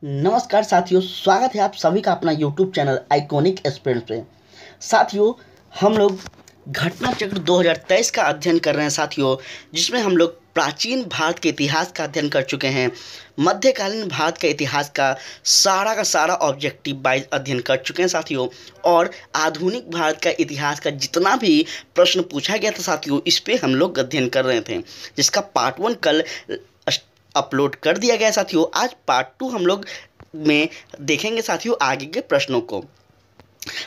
नमस्कार साथियों, स्वागत है आप सभी का अपना YouTube चैनल आइकॉनिक एस्पिरेंट्स पे। साथियों, हम लोग घटना चक्र 2023 का अध्ययन कर रहे हैं साथियों, जिसमें हम लोग प्राचीन भारत के इतिहास का अध्ययन कर चुके हैं। मध्यकालीन भारत के इतिहास का सारा ऑब्जेक्टिव वाइज अध्ययन कर चुके हैं साथियों। और आधुनिक भारत का इतिहास का जितना भी प्रश्न पूछा गया था साथियों, इस पे हम लोग अध्ययन कर रहे थे, जिसका पार्ट 1 कल अपलोड कर दिया गया साथियों। आज पार्ट 2 हम लोग में देखेंगे साथियों आगे के प्रश्नों को।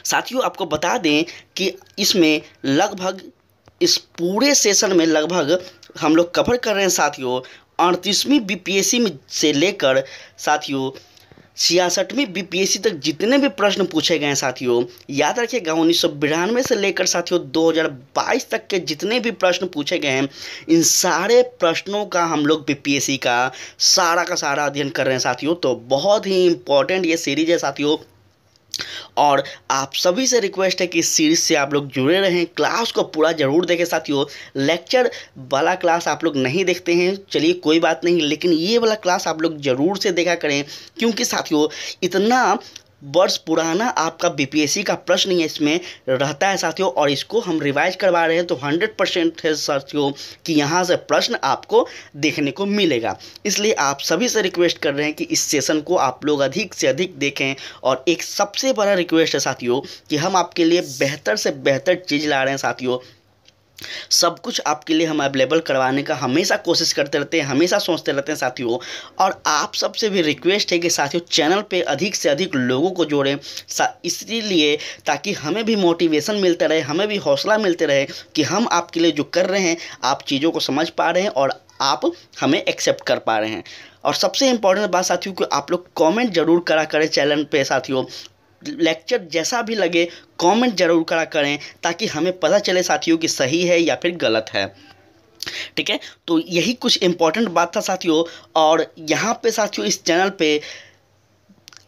साथियों, आपको बता दें कि इसमें लगभग इस पूरे सेशन में लगभग हम लोग कवर कर रहे हैं साथियों 38वीं बीपीएससी में से लेकर साथियों 66वीं बीपीएससी तक जितने भी प्रश्न पूछे गए हैं साथियों। याद रखिएगा, 1992 से लेकर साथियों 2022 तक के जितने भी प्रश्न पूछे गए हैं, इन सारे प्रश्नों का हम लोग बीपीएससी का सारा अध्ययन कर रहे हैं साथियों। तो बहुत ही इंपॉर्टेंट ये सीरीज है साथियों, और आप सभी से रिक्वेस्ट है कि इस सीरीज से आप लोग जुड़े रहें, क्लास को पूरा ज़रूर देखें साथियों। लेक्चर वाला क्लास आप लोग नहीं देखते हैं, चलिए कोई बात नहीं, लेकिन ये वाला क्लास आप लोग ज़रूर से देखा करें, क्योंकि साथियों इतना वर्ष पुराना आपका बीपीएससी का प्रश्न ही इसमें रहता है साथियों, और इसको हम रिवाइज करवा रहे हैं। तो 100% है साथियों कि यहाँ से प्रश्न आपको देखने को मिलेगा। इसलिए आप सभी से रिक्वेस्ट कर रहे हैं कि इस सेशन को आप लोग अधिक से अधिक देखें। और एक सबसे बड़ा रिक्वेस्ट है साथियों कि हम आपके लिए बेहतर से बेहतर चीज़ ला रहे हैं साथियों। सब कुछ आपके लिए हम अवेलेबल करवाने का हमेशा कोशिश करते रहते हैं, हमेशा सोचते रहते हैं साथियों। और आप सबसे भी रिक्वेस्ट है कि साथियों चैनल पे अधिक से अधिक लोगों को जोड़ें, इसीलिए ताकि हमें भी मोटिवेशन मिलता रहे, हमें भी हौसला मिलते रहे कि हम आपके लिए जो कर रहे हैं आप चीज़ों को समझ पा रहे हैं और आप हमें एक्सेप्ट कर पा रहे हैं। और सबसे इम्पोर्टेंट बात साथियों कि आप लोग कमेंट जरूर करा करें चैनल पे साथियों। लेक्चर जैसा भी लगे कमेंट जरूर करा करें, ताकि हमें पता चले साथियों कि सही है या फिर गलत है। ठीक है, तो यही कुछ इंपॉर्टेंट बात था साथियों। और यहाँ पे साथियों इस चैनल पे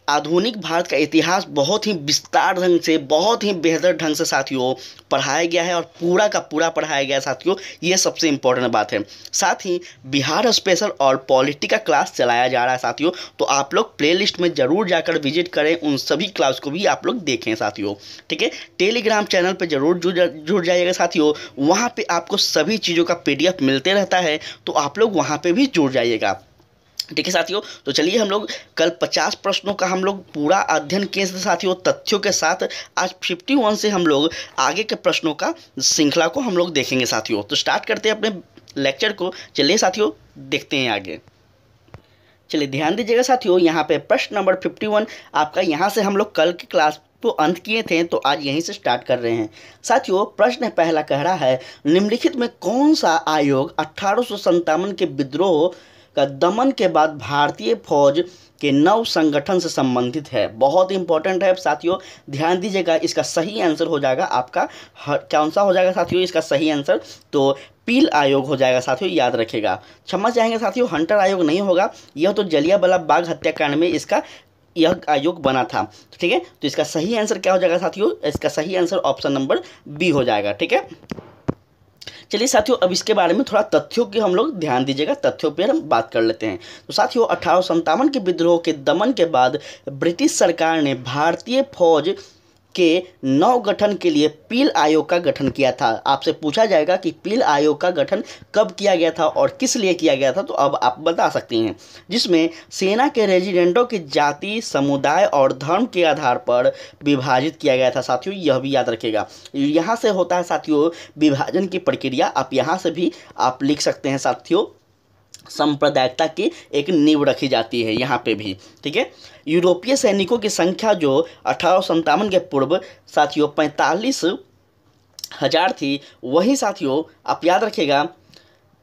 आधुनिक भारत का इतिहास बहुत ही विस्तार ढंग से, बहुत ही बेहतर ढंग से साथियों पढ़ाया गया है, और पूरा का पूरा पढ़ाया गया है साथियों। ये सबसे इम्पोर्टेंट बात है। साथ ही बिहार स्पेशल और पॉलिटी का क्लास चलाया जा रहा है साथियों, तो आप लोग प्लेलिस्ट में ज़रूर जाकर विजिट करें, उन सभी क्लास को भी आप लोग देखें साथियों। ठीक है, टेलीग्राम चैनल पर जरूर जुड़ जाइएगा साथियों, वहाँ पर आपको सभी चीज़ों का PDF मिलते रहता है, तो आप लोग वहाँ पर भी जुड़ जाइएगा। ठीक है साथियों, तो चलिए हम लोग कल 50 प्रश्नों का हम लोग पूरा अध्ययन किए थे साथियों तथ्यों के साथ। आज 51 से हम लोग आगे के प्रश्नों का श्रृंखला को हम लोग देखेंगे साथियों। तो स्टार्ट करते हैं अपने लेक्चर को। चलिए साथियों देखते हैं आगे। चलिए ध्यान दीजिएगा साथियों, यहाँ पे प्रश्न नंबर 51 आपका, यहाँ से हम लोग कल की क्लास तो अंत किए थे, तो आज यहीं से स्टार्ट कर रहे हैं साथियों। प्रश्न पहला कह रहा है, निम्नलिखित में कौन सा आयोग 1857 के विद्रोह का दमन के बाद भारतीय फौज के नव संगठन से संबंधित है? बहुत इंपॉर्टेंट है साथियों, ध्यान दीजिएगा। इसका सही आंसर हो जाएगा आपका कौन सा हो जाएगा साथियों? इसका सही आंसर तो पील आयोग हो जाएगा साथियों, याद रखिएगा। क्षमा चाहेंगे साथियों, हंटर आयोग नहीं होगा, यह तो जलियांवाला बाग हत्याकांड में इसका यह आयोग बना था। ठीक है, तो इसका सही आंसर क्या हो जाएगा साथियों? इसका सही आंसर ऑप्शन नंबर बी हो जाएगा। ठीक है, चलिए साथियों अब इसके बारे में थोड़ा तथ्यों की हम लोग ध्यान दीजिएगा, तथ्यों पर हम बात कर लेते हैं। तो साथियों 1857 के विद्रोह के दमन के बाद ब्रिटिश सरकार ने भारतीय फौज के नव गठन के लिए पील आयोग का गठन किया था। आपसे पूछा जाएगा कि पील आयोग का गठन कब किया गया था और किस लिए किया गया था, तो अब आप बता सकती हैं। जिसमें सेना के रेजिडेंटों की जाति, समुदाय और धर्म के आधार पर विभाजित किया गया था साथियों, यह भी याद रखिएगा। यहाँ से होता है साथियों विभाजन की प्रक्रिया, आप यहाँ से भी आप लिख सकते हैं साथियों। सांप्रदायिकता की एक नींव रखी जाती है यहाँ पे भी। ठीक है, यूरोपीय सैनिकों की संख्या जो 1857 के पूर्व साथियों 45,000 थी, वही साथियों आप याद रखिएगा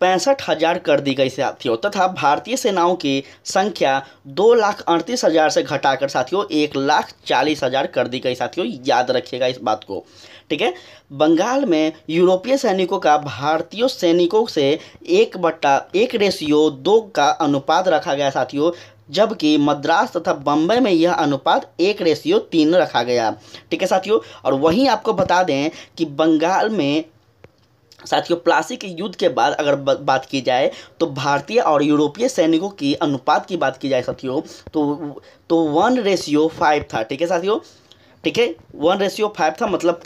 65,000 कर दी गई साथियों, तथा भारतीय सेनाओं की संख्या 2,38,000 से घटाकर साथियों 1,40,000 कर दी गई साथियों, याद रखिएगा इस बात को। ठीक है, बंगाल में यूरोपीय सैनिकों का भारतीय सैनिकों से 1/1:2 का अनुपात रखा गया साथियों, जबकि मद्रास तथा बम्बई में यह अनुपात 1:3 रखा गया। ठीक है साथियों, और वहीं आपको बता दें कि बंगाल में साथियों प्लासी के युद्ध के बाद अगर बात की जाए तो भारतीय और यूरोपीय सैनिकों की अनुपात की बात की जाए साथियों तो 1:5 था। ठीक है साथियों, ठीक है 1:5 था, मतलब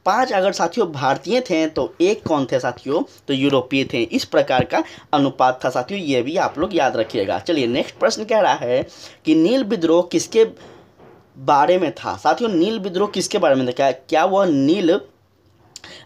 5 अगर साथियों भारतीय थे तो 1 कौन थे साथियों, तो यूरोपीय थे। इस प्रकार का अनुपात था साथियों, ये भी आप लोग याद रखिएगा। चलिए नेक्स्ट प्रश्न कह रहा है कि नील विद्रोह किसके बारे में था। साथियों नील विद्रोह किसके बारे में था? क्या वह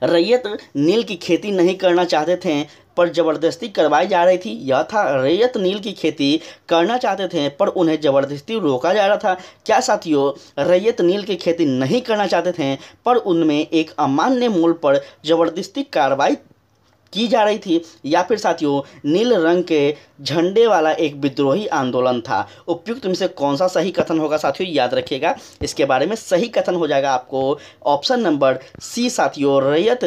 रैयत नील की खेती नहीं करना चाहते थे पर जबरदस्ती करवाई जा रही थी? यह था रैयत नील की खेती करना चाहते थे पर उन्हें जबरदस्ती रोका जा रहा था। क्या साथियों रैयत नील की खेती नहीं करना चाहते थे पर उनमें एक अमान्य मूल्य पर जबरदस्ती कार्रवाई की जा रही थी? या फिर साथियों नील रंग के झंडे वाला एक विद्रोही आंदोलन था? उपयुक्त में से कौन सा सही कथन होगा साथियों, याद रखिएगा। इसके बारे में सही कथन हो जाएगा आपको ऑप्शन नंबर सी साथियों, रैयत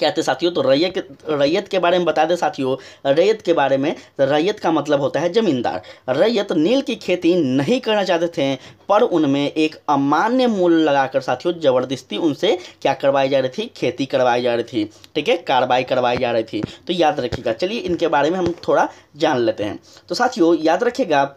कहते साथियों। तो रैयत के बारे में बता दें साथियों, रैयत के बारे में, रैयत का मतलब होता है जमींदार। रैयत नील की खेती नहीं करना चाहते थे पर उनमें एक अमान्य मूल्य लगाकर साथियों जबरदस्ती उनसे क्या करवाई जा रही थी, खेती करवाई जा रही थी। ठीक है, कार्रवाई करवाई जा रही थी। तो याद रखिएगा। चलिए इनके बारे में हम थोड़ा जान लेते हैं। तो साथियों याद रखिएगा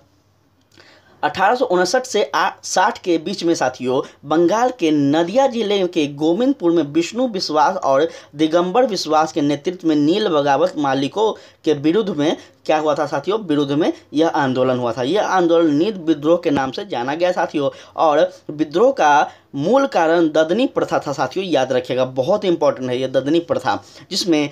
1859 से 60 के बीच में साथियों बंगाल के नदिया जिले के गोविंदपुर में विष्णु विश्वास और दिगंबर विश्वास के नेतृत्व में नील बगावत मालिकों के विरुद्ध में क्या हुआ था साथियों, विरुद्ध में यह आंदोलन हुआ था। यह आंदोलन नील विद्रोह के नाम से जाना गया साथियों। और विद्रोह का मूल कारण ददनी प्रथा था साथियों, याद रखिएगा, बहुत इंपॉर्टेंट है यह ददनी प्रथा, जिसमें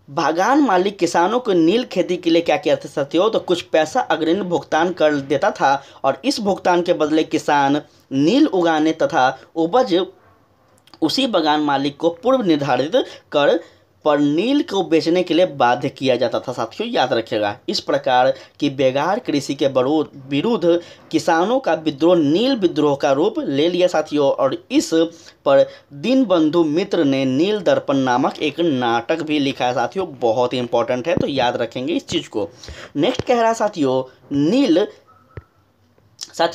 बागान मालिक किसानों को नील खेती के लिए क्या कहते साथियों, तो कुछ पैसा अग्रिम भुगतान कर देता था और इस भुगतान के बदले किसान नील उगाने तथा उपज उसी बागान मालिक को पूर्व निर्धारित कर पर नील को बेचने के लिए बाध्य किया जाता था साथियों, याद रखिएगा। इस प्रकार की बेगार कृषि के विरुद्ध किसानों का विद्रोह नील विद्रोह का रूप ले लिया साथियों। और इस पर दीनबंधु मित्र ने नील दर्पण नामक एक नाटक भी लिखा है साथियों, बहुत ही इंपॉर्टेंट है, तो याद रखेंगे इस चीज़ को। नेक्स्ट कह रहा है साथियों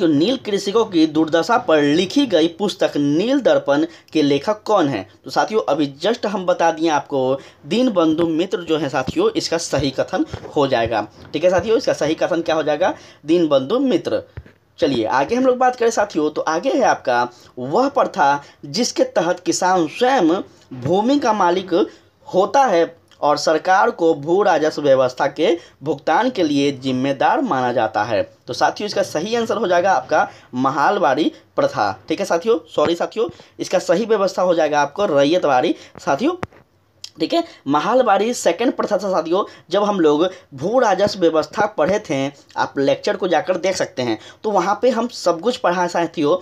नील कृषकों की दुर्दशा पर लिखी गई पुस्तक नील दर्पण के लेखक कौन है? तो साथियों अभी जस्ट हम बता दिए आपको, दीनबंधु मित्र जो है साथियों, इसका सही कथन हो जाएगा। ठीक है साथियों, इसका सही कथन क्या हो जाएगा, दीनबंधु मित्र। चलिए आगे हम लोग बात करें साथियों, तो आगे है आपका वह प्रथा जिसके तहत किसान स्वयं भूमि का मालिक होता है और सरकार को भू राजस्व व्यवस्था के भुगतान के लिए जिम्मेदार माना जाता है। तो साथियों इसका सही आंसर हो जाएगा आपका महालवाड़ी प्रथा। ठीक है साथियों, सॉरी साथियों, इसका सही व्यवस्था हो जाएगा आपको रैयतवाड़ी साथियों। ठीक है, महालवाड़ी सेकंड प्रथा था साथियों। जब हम लोग भू राजस्व व्यवस्था पढ़े थे, आप लेक्चर को जाकर देख सकते हैं, तो वहाँ पे हम सब कुछ पढ़ा साथियों।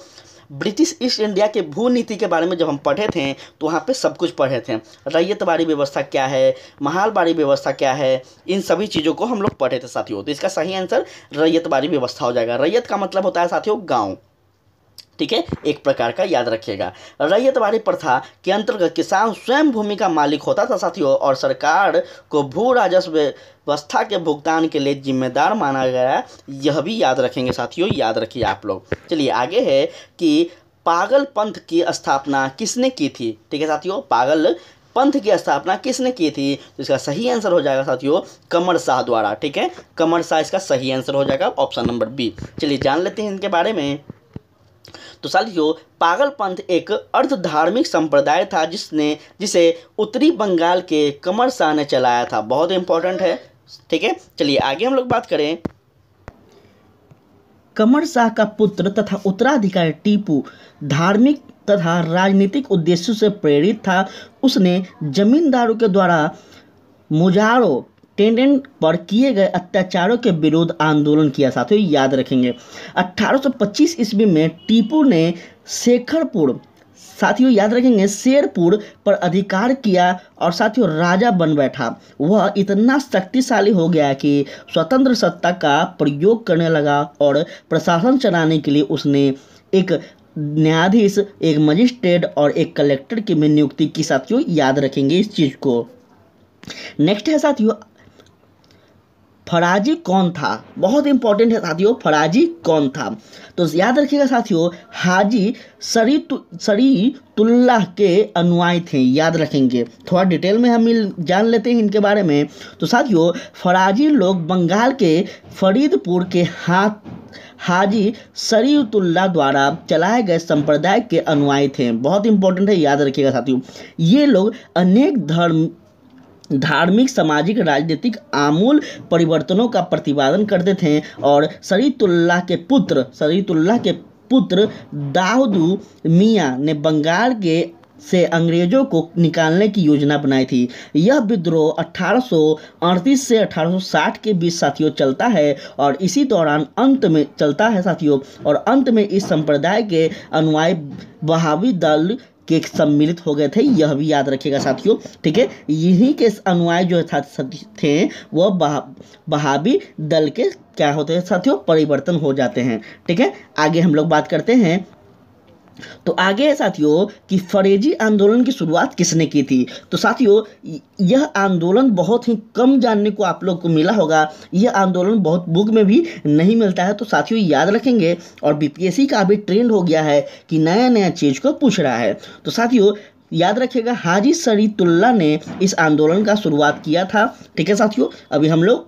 ब्रिटिश ईस्ट इंडिया के भू नीति के बारे में जब हम पढ़े थे तो वहाँ पे सब कुछ पढ़े थे। रैयतवाड़ी व्यवस्था क्या है, महालवाड़ी व्यवस्था क्या है, इन सभी चीज़ों को हम लोग पढ़े थे साथियों। तो इसका सही आंसर रैयतवाड़ी व्यवस्था हो जाएगा। रैयत का मतलब होता है साथियों गाँव। ठीक है, एक प्रकार का, याद रखिएगा। रैयतवाड़ी प्रथा के अंतर्गत किसान स्वयं भूमि का मालिक होता था साथियों और सरकार को भू राजस्व व्यवस्था के भुगतान के लिए जिम्मेदार माना गया। यह भी याद रखेंगे साथियों, याद रखिए आप लोग। चलिए आगे है कि पागल पंथ की स्थापना किसने की थी? ठीक है साथियों, पागल पंथ की स्थापना किसने की थी? तो इसका सही आंसर हो जाएगा साथियों कमर शाह द्वारा। ठीक है, कमर शाह इसका सही आंसर हो जाएगा, ऑप्शन नंबर बी। चलिए जान लेते हैं इनके बारे में। तो साथियों पागल पंथ एक अर्ध धार्मिक संप्रदाय था जिसे उत्तरी बंगाल के कमर शाह ने चलाया था, बहुत इंपॉर्टेंट है। ठीक है, चलिए आगे हम लोग बात करें। कमर शाह का पुत्र तथा उत्तराधिकारी टीपू धार्मिक तथा राजनीतिक उद्देश्यों से प्रेरित था। उसने जमींदारों के द्वारा मुजारो टेनेंट पर किए गए अत्याचारों के विरुद्ध आंदोलन किया साथियों, याद रखेंगे। 1825 ईस्वी में टीपू ने शेखरपुर, साथियों याद रखेंगे, शेरपुर पर अधिकार किया और साथियों राजा बन बैठा। वह इतना शक्तिशाली हो गया कि स्वतंत्र सत्ता का प्रयोग करने लगा और प्रशासन चलाने के लिए उसने एक न्यायाधीश, एक मजिस्ट्रेट और एक कलेक्टर की भी नियुक्ति की साथियों, याद रखेंगे इस चीज़ को। नेक्स्ट है साथियों फराजी कौन था, बहुत इंपॉर्टेंट है साथियों, फराजी कौन था। तो याद रखिएगा साथियों, हाजी शरीतुल्लाह के अनुयायी थे, याद रखेंगे। थोड़ा डिटेल में हम जान लेते हैं इनके बारे में। तो साथियों, फराजी लोग बंगाल के फरीदपुर के हाजी शरीयतुल्लाह द्वारा चलाए गए संप्रदाय के अनुयायी थे, बहुत इंपॉर्टेंट है, याद रखिएगा साथियों। ये लोग अनेक धार्मिक, सामाजिक, राजनीतिक आमूल परिवर्तनों का प्रतिपादन करते थे और शरीयतुल्लाह के पुत्र दाऊद मियाँ ने बंगाल से अंग्रेजों को निकालने की योजना बनाई थी। यह विद्रोह 1838 से 1860 के बीच साथियों चलता है और इसी दौरान अंत में चलता है साथियों, और अंत में इस संप्रदाय के अनुयायी बहावी दल के सम्मिलित हो गए थे, यह भी याद रखिएगा साथियों। ठीक है, यही के अनुयायी जो थे वह बहावी दल के क्या होते हैं साथियों, परिवर्तन हो जाते हैं। ठीक है, आगे हम लोग बात करते हैं। तो आगे है साथियों कि फरेजी आंदोलन की शुरुआत किसने की थी। तो साथियों, यह आंदोलन बहुत ही कम जानने को आप लोग को मिला होगा, यह आंदोलन बहुत बुक में भी नहीं मिलता है। तो साथियों याद रखेंगे, और बीपीएससी का भी ट्रेंड हो गया है कि नया नया चीज़ को पूछ रहा है। तो साथियों याद रखिएगा, हाजी शरीयतुल्लाह ने इस आंदोलन का शुरुआत किया था। ठीक है साथियों, अभी हम लोग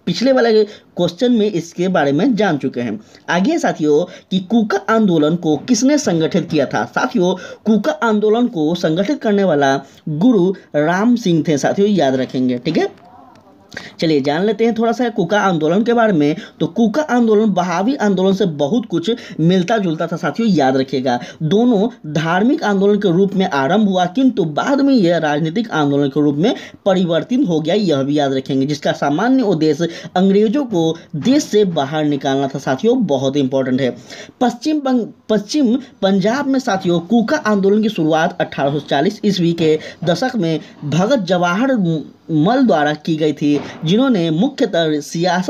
पिछले वाले क्वेश्चन में इसके बारे में जान चुके हैं। आगे साथियों कि कूका आंदोलन को किसने संगठित किया था। साथियों, कूका आंदोलन को संगठित करने वाला गुरु राम सिंह थे साथियों, याद रखेंगे। ठीक है, चलिए जान लेते हैं थोड़ा सा कूका आंदोलन के बारे में। तो कूका आंदोलन बहावी आंदोलन से बहुत कुछ मिलता जुलता था साथियों, याद रखिएगा। दोनों धार्मिक आंदोलन के रूप में आरंभ हुआ, किंतु बाद में यह राजनीतिक आंदोलन के रूप में परिवर्तित हो गया, यह भी याद रखेंगे, जिसका सामान्य उद्देश्य अंग्रेजों को देश से बाहर निकालना था साथियों, बहुत इंपॉर्टेंट है। पश्चिम पंजाब में साथियों कूका आंदोलन की शुरुआत 1840 ईस्वी के दशक में भगत जवाहर मल द्वारा की गई थी, जिन्होंने मुख्यतः सियान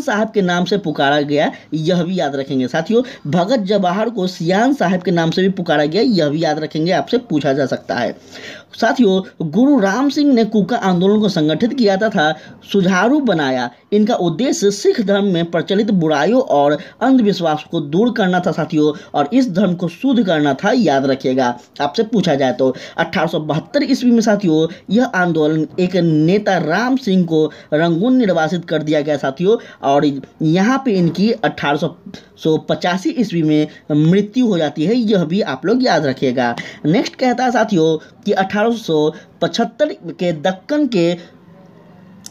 साहब के नाम से पुकारा गया, यह भी याद रखेंगे साथियों। भगत जवाहर को सियान साहब के नाम से भी पुकारा गया, यह भी याद रखेंगे, आपसे पूछा जा सकता है। साथियों, गुरु राम सिंह ने कूका आंदोलन को संगठित किया था सुचारू बनाया। इनका उद्देश्य सिख धर्म में प्रचलित बुराइयों और अंधविश्वास को दूर करना था साथियों, और इस धर्म को शुद्ध करना था, याद रखिएगा, आपसे पूछा जाए तो। 1872 ईस्वी में साथियों यह आंदोलन एक नेता राम सिंह को रंगून निर्वासित कर दिया गया साथियों, और यहाँ पे इनकी 1885 ईस्वी में मृत्यु हो जाती है, यह भी आप लोग याद रखिएगा। नेक्स्ट कहता है साथियों कि 1875 के दक्कन के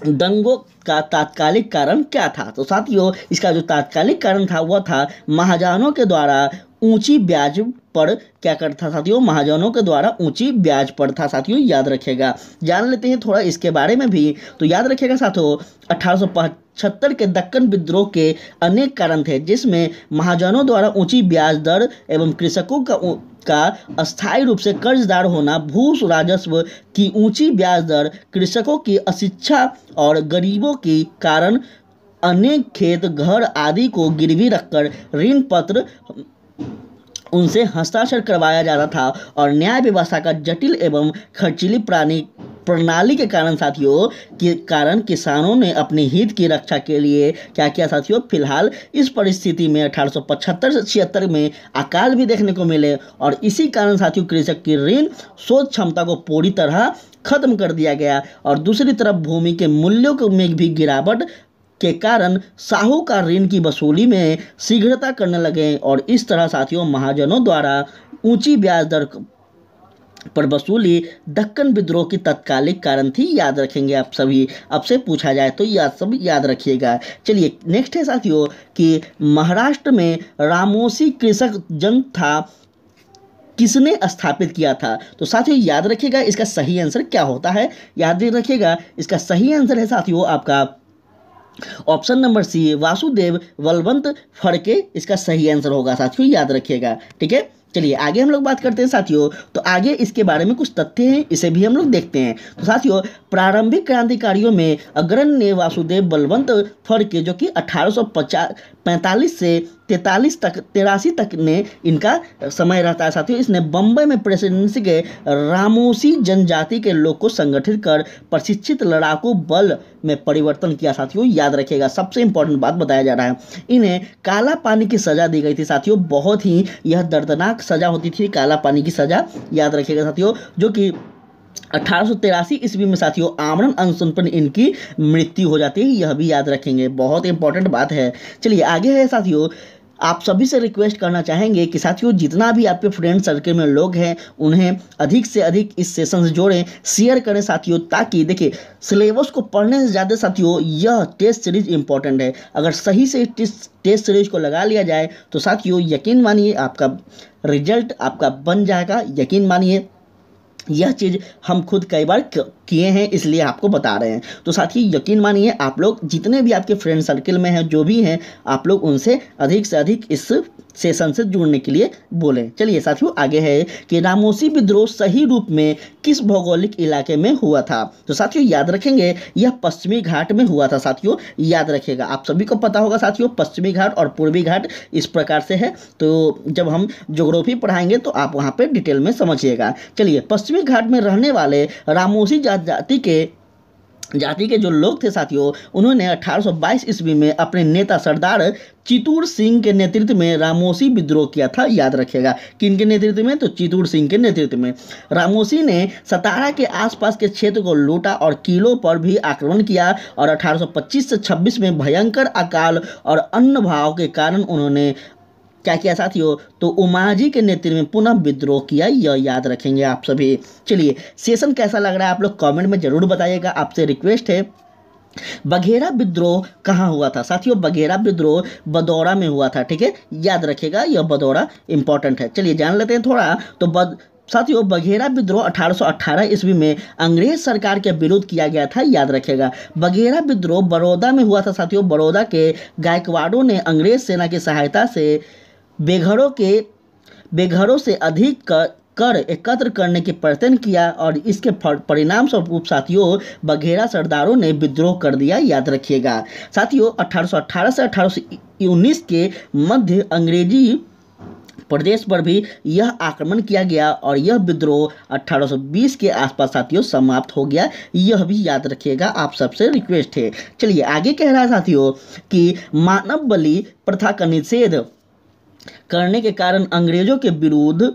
दंगों का तात्कालिक कारण क्या था। तो साथियों इसका जो तात्कालिक कारण था वह था महाजनों के द्वारा ऊंची ब्याज पर क्या करता था साथियों, महाजनों के द्वारा ऊंची ब्याज पर था साथियों, याद रखिएगा। जान लेते हैं थोड़ा इसके बारे में भी। तो याद रखिएगा साथियों, 1875 के दक्कन विद्रोह के अनेक कारण थे, जिसमें महाजनों द्वारा ऊंची ब्याज दर एवं कृषकों का अस्थायी रूप से कर्जदार होना, भू राजस्व की ऊंची ब्याज दर, कृषकों की अशिक्षा और गरीबों के कारण अनेक खेत, घर आदि को गिरवी रखकर ऋण पत्र उनसे हस्ताक्षर करवाया जाता था, और न्याय व्यवस्था का जटिल एवं खर्चीली प्रणाली के कारण साथियों किसानों ने अपने हित की रक्षा के लिए क्या किया साथियों। फिलहाल इस परिस्थिति में 1875 से 76 में अकाल भी देखने को मिले, और इसी कारण साथियों कृषक की ऋण शोध क्षमता को पूरी तरह खत्म कर दिया गया, और दूसरी तरफ भूमि के मूल्यों में भी गिरावट के कारण साहूकार ऋण की वसूली में शीघ्रता करने लगे, और इस तरह साथियों महाजनों द्वारा ऊंची ब्याज दर पर वसूली दक्कन विद्रोह की तत्कालिक कारण थी, याद रखेंगे आप सभी, आपसे पूछा जाए तो सब याद रखिएगा। चलिए नेक्स्ट है साथियों कि महाराष्ट्र में रामोसी कृषक जन था, किसने स्थापित किया था। तो साथियों याद रखिएगा इसका सही आंसर क्या होता है, याद रखिएगा इसका सही आंसर है साथियों आपका option number C, Vasudev Balwant Phadke इसका सही आंसर होगा साथियों, याद रखिएगा। ठीक है, चलिए आगे हम लोग बात करते हैं साथियों। तो आगे इसके बारे में कुछ तथ्य हैं, इसे भी हम लोग देखते हैं। तो साथियों प्रारंभिक क्रांतिकारियों में अग्रणी वासुदेव बलवंत फड़के जो कि 1845 से 83 तक ने इनका समय रहता है साथियों। इसने बम्बई में प्रेसिडेंसी के रामोसी जनजाति के लोग को संगठित कर प्रशिक्षित लड़ाकू बल में परिवर्तन किया साथियों। याद रखिएगा, सबसे इंपॉर्टेंट बात बताया जा रहा है, इन्हें काला पानी की सजा दी गई थी साथियों। बहुत ही यह दर्दनाक सजा होती थी, काला पानी की सजा, याद रखिएगा साथियों, जो कि 1883 ईस्वी में साथियों आमरण अनशन पर इनकी मृत्यु हो जाती है। यह भी याद रखेंगे, बहुत इंपॉर्टेंट बात है। चलिए आगे है साथियों, आप सभी से रिक्वेस्ट करना चाहेंगे कि साथियों जितना भी आपके फ्रेंड सर्कल में लोग हैं उन्हें अधिक से अधिक इस सेशन से जोड़ें, शेयर करें साथियों, ताकि देखिए सिलेबस को पढ़ने से ज़्यादा साथियों यह टेस्ट सीरीज इंपॉर्टेंट है। अगर सही से टेस्ट सीरीज को लगा लिया जाए तो साथियों यकीन मानिए आपका रिजल्ट आपका बन जाएगा। यकीन मानिए, यह चीज़ हम खुद कई बार किए हैं, इसलिए आपको बता रहे हैं। तो साथी यकीन मानिए, आप लोग जितने भी आपके फ्रेंड सर्कल में हैं, जो भी हैं, आप लोग उनसे अधिक से अधिक इस सेशन से जुड़ने के लिए बोलें। चलिए साथियों आगे है कि रामोसी विद्रोह सही रूप में किस भौगोलिक इलाके में हुआ था। तो साथियों याद रखेंगे, यह पश्चिमी घाट में हुआ था साथियों। याद रखिएगा, आप सभी को पता होगा साथियों, पश्चिमी घाट और पूर्वी घाट इस प्रकार से है। तो जब हम ज्योग्राफी पढ़ाएंगे तो आप वहाँ पे डिटेल में समझिएगा। चलिए, पश्चिमी घाट में रहने वाले रामोसी जाति के जो लोग थे साथियों, उन्होंने 1822 ईस्वी में अपने नेता सरदार चितूर सिंह के नेतृत्व में रामोसी विद्रोह किया था। याद रखिएगा, किन के नेतृत्व में? तो चितूर सिंह के नेतृत्व में। रामोसी ने सतारा के आसपास के क्षेत्र को लूटा और किलों पर भी आक्रमण किया और 1825 से 26 में भयंकर अकाल और अन्न भाव के कारण उन्होंने क्या किया साथियों? तो उमाजी के नेतृत्व में पुनः विद्रोह किया। यह याद रखेंगे आप सभी। चलिए, सेशन कैसा लग रहा है आप लोग कमेंट में जरूर बताइएगा। आपसे रिक्वेस्ट है, बघेरा विद्रोह कहाँ हुआ था साथियों? बघेरा विद्रोह बदौरा में हुआ था। ठीक है, याद रखेगा, यह बदौरा इंपॉर्टेंट है। चलिए जान लेते हैं थोड़ा। तो साथियों बघेरा विद्रोह 1818 ईस्वी में अंग्रेज सरकार के विरुद्ध किया गया था। याद रखेगा, बघेरा विद्रोह बड़ौदा में हुआ था साथियों। बड़ौदा के गायकवाड़ों ने अंग्रेज सेना की सहायता से बेघरों से अधिक कर एकत्र करने की प्रयत्न किया और इसके परिणाम स्वरूप साथियों बघेरा सरदारों ने विद्रोह कर दिया। याद रखिएगा साथियों, 1818 से 1819 के मध्य अंग्रेजी प्रदेश पर भी यह आक्रमण किया गया और यह विद्रोह 1820 के आसपास साथियों समाप्त हो गया। यह भी याद रखिएगा, आप सबसे रिक्वेस्ट है। चलिए आगे कह रहा है साथियों कि मानव बलि प्रथा का निषेध करने के कारण अंग्रेजों के विरुद्ध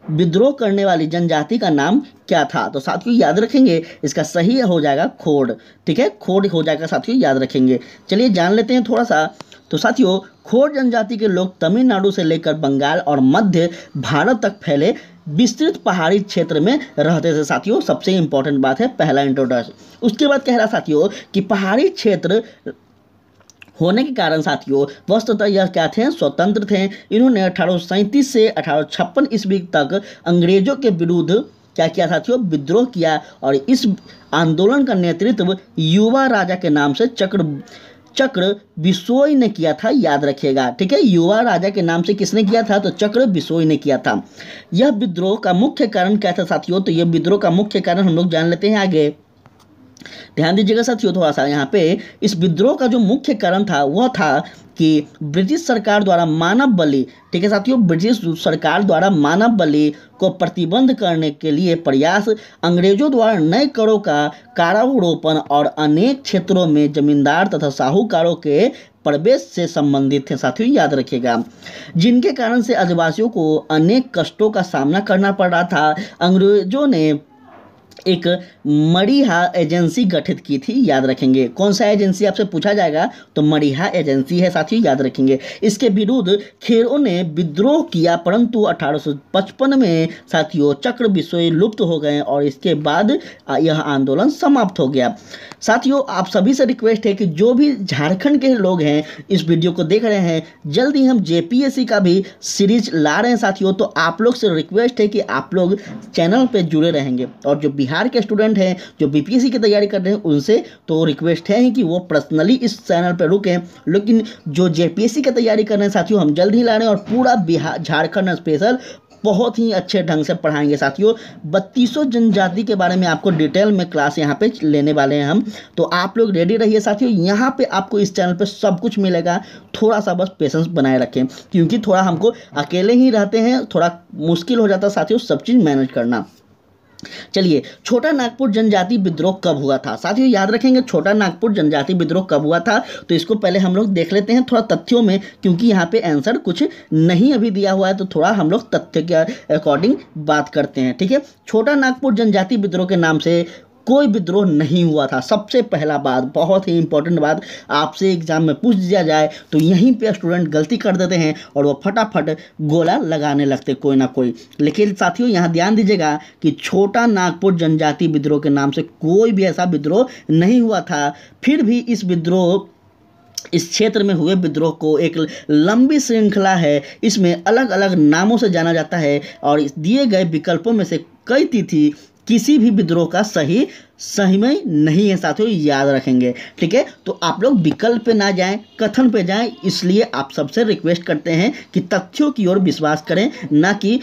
विद्रोह करने वाली जनजाति का नाम क्या था? तो साथियों याद रखेंगे, इसका सही हो जाएगा खोड़। ठीक है, खोड़ हो जाएगा साथियों, याद रखेंगे। चलिए जान लेते हैं थोड़ा सा। तो साथियों खोड़ जनजाति के लोग तमिलनाडु से लेकर बंगाल और मध्य भारत तक फैले विस्तृत पहाड़ी क्षेत्र में रहते थे साथियों। सबसे इंपॉर्टेंट बात है, पहला इंट्रोडक्शन। उसके बाद कह रहा साथियों कि पहाड़ी क्षेत्र होने के कारण साथियों वस्तुतः यह क्या थे? स्वतंत्र थे। इन्होंने 1837 से 1856 ईस्वी तक अंग्रेजों के विरुद्ध क्या किया साथियों? विद्रोह किया और इस आंदोलन का नेतृत्व युवा राजा के नाम से चक्र बिसोई ने किया था। याद रखिएगा, ठीक है, युवा राजा के नाम से किसने किया था? तो चक्र बिसोई ने किया था। यह विद्रोह का मुख्य कारण क्या था साथियों? तो यह विद्रोह का मुख्य कारण हम लोग जान लेते हैं आगे। ध्यान दीजिएगा साथियों थोड़ा सा यहाँ पे। इस विद्रोह का जो मुख्य कारण था वह था कि ब्रिटिश सरकार द्वारा मानव बलि, ठीक है साथियों, ब्रिटिश सरकार द्वारा मानव बलि को प्रतिबंध करने के लिए प्रयास, अंग्रेजों द्वारा नए करों का कारारोपण और अनेक क्षेत्रों में जमींदार तथा साहूकारों के प्रवेश से संबंधित थे साथियों। याद रखिएगा, जिनके कारण से आदिवासियों को अनेक कष्टों का सामना करना पड़ रहा था। अंग्रेजों ने एक मरीहा एजेंसी गठित की थी। याद रखेंगे, कौन सा एजेंसी आपसे पूछा जाएगा? तो मरीहा एजेंसी है साथियों, याद रखेंगे। इसके विरुद्ध खेरों ने विद्रोह किया, परंतु 1855 में साथियों चक्र बिसोई लुप्त हो गए और इसके बाद यह आंदोलन समाप्त हो गया। साथियों आप सभी से रिक्वेस्ट है कि जो भी झारखंड के लोग हैं इस वीडियो को देख रहे हैं, जल्दी हम जेपीएससी का भी सीरीज ला रहे हैं साथियों। तो आप लोग से रिक्वेस्ट है कि आप लोग चैनल पे जुड़े रहेंगे और जो बिहार के स्टूडेंट हैं जो बीपीएससी की तैयारी कर रहे हैं उनसे तो रिक्वेस्ट है कि वो पर्सनली इस चैनल पर रुकें। लेकिन जो जेपीएससी की तैयारी कर रहे हैं साथियों, हम जल्द ही ला रहे हैं और पूरा बिहार झारखंड स्पेशल बहुत ही अच्छे ढंग से पढ़ाएंगे साथियों। 3200 जनजाति के बारे में आपको डिटेल में क्लास यहाँ पे लेने वाले हैं हम, तो आप लोग रेडी रहिए साथियों। यहाँ पे आपको इस चैनल पे सब कुछ मिलेगा, थोड़ा सा बस पेशेंस बनाए रखें, क्योंकि थोड़ा हमको अकेले ही रहते हैं, थोड़ा मुश्किल हो जाता है साथियों सब चीज़ मैनेज करना। चलिए, छोटा नागपुर जनजाति विद्रोह कब हुआ था साथियों, याद रखेंगे छोटा नागपुर जनजाति विद्रोह कब हुआ था, तो इसको पहले हम लोग देख लेते हैं थोड़ा तथ्यों में, क्योंकि यहाँ पे आंसर कुछ नहीं अभी दिया हुआ है, तो थोड़ा हम लोग तथ्य के अकॉर्डिंग बात करते हैं। ठीक है, छोटा नागपुर जनजाति विद्रोह के नाम से कोई विद्रोह नहीं हुआ था। सबसे पहला बात, बहुत ही इंपॉर्टेंट बात, आपसे एग्जाम में पूछ दिया जाए तो यहीं पे स्टूडेंट गलती कर देते हैं और वो फटाफट गोला लगाने लगते कोई ना कोई। लेकिन साथियों यहाँ ध्यान दीजिएगा कि छोटा नागपुर जनजाति विद्रोह के नाम से कोई भी ऐसा विद्रोह नहीं हुआ था। फिर भी इस क्षेत्र में हुए विद्रोह को एक लंबी श्रृंखला है, इसमें अलग अलग नामों से जाना जाता है और दिए गए विकल्पों में से कई तिथि किसी भी विद्रोह का सही में नहीं है साथियों, याद रखेंगे। ठीक है, तो आप लोग विकल्प पे ना जाएं, कथन पे जाएं, इसलिए आप सबसे रिक्वेस्ट करते हैं कि तथ्यों की ओर विश्वास करें, ना कि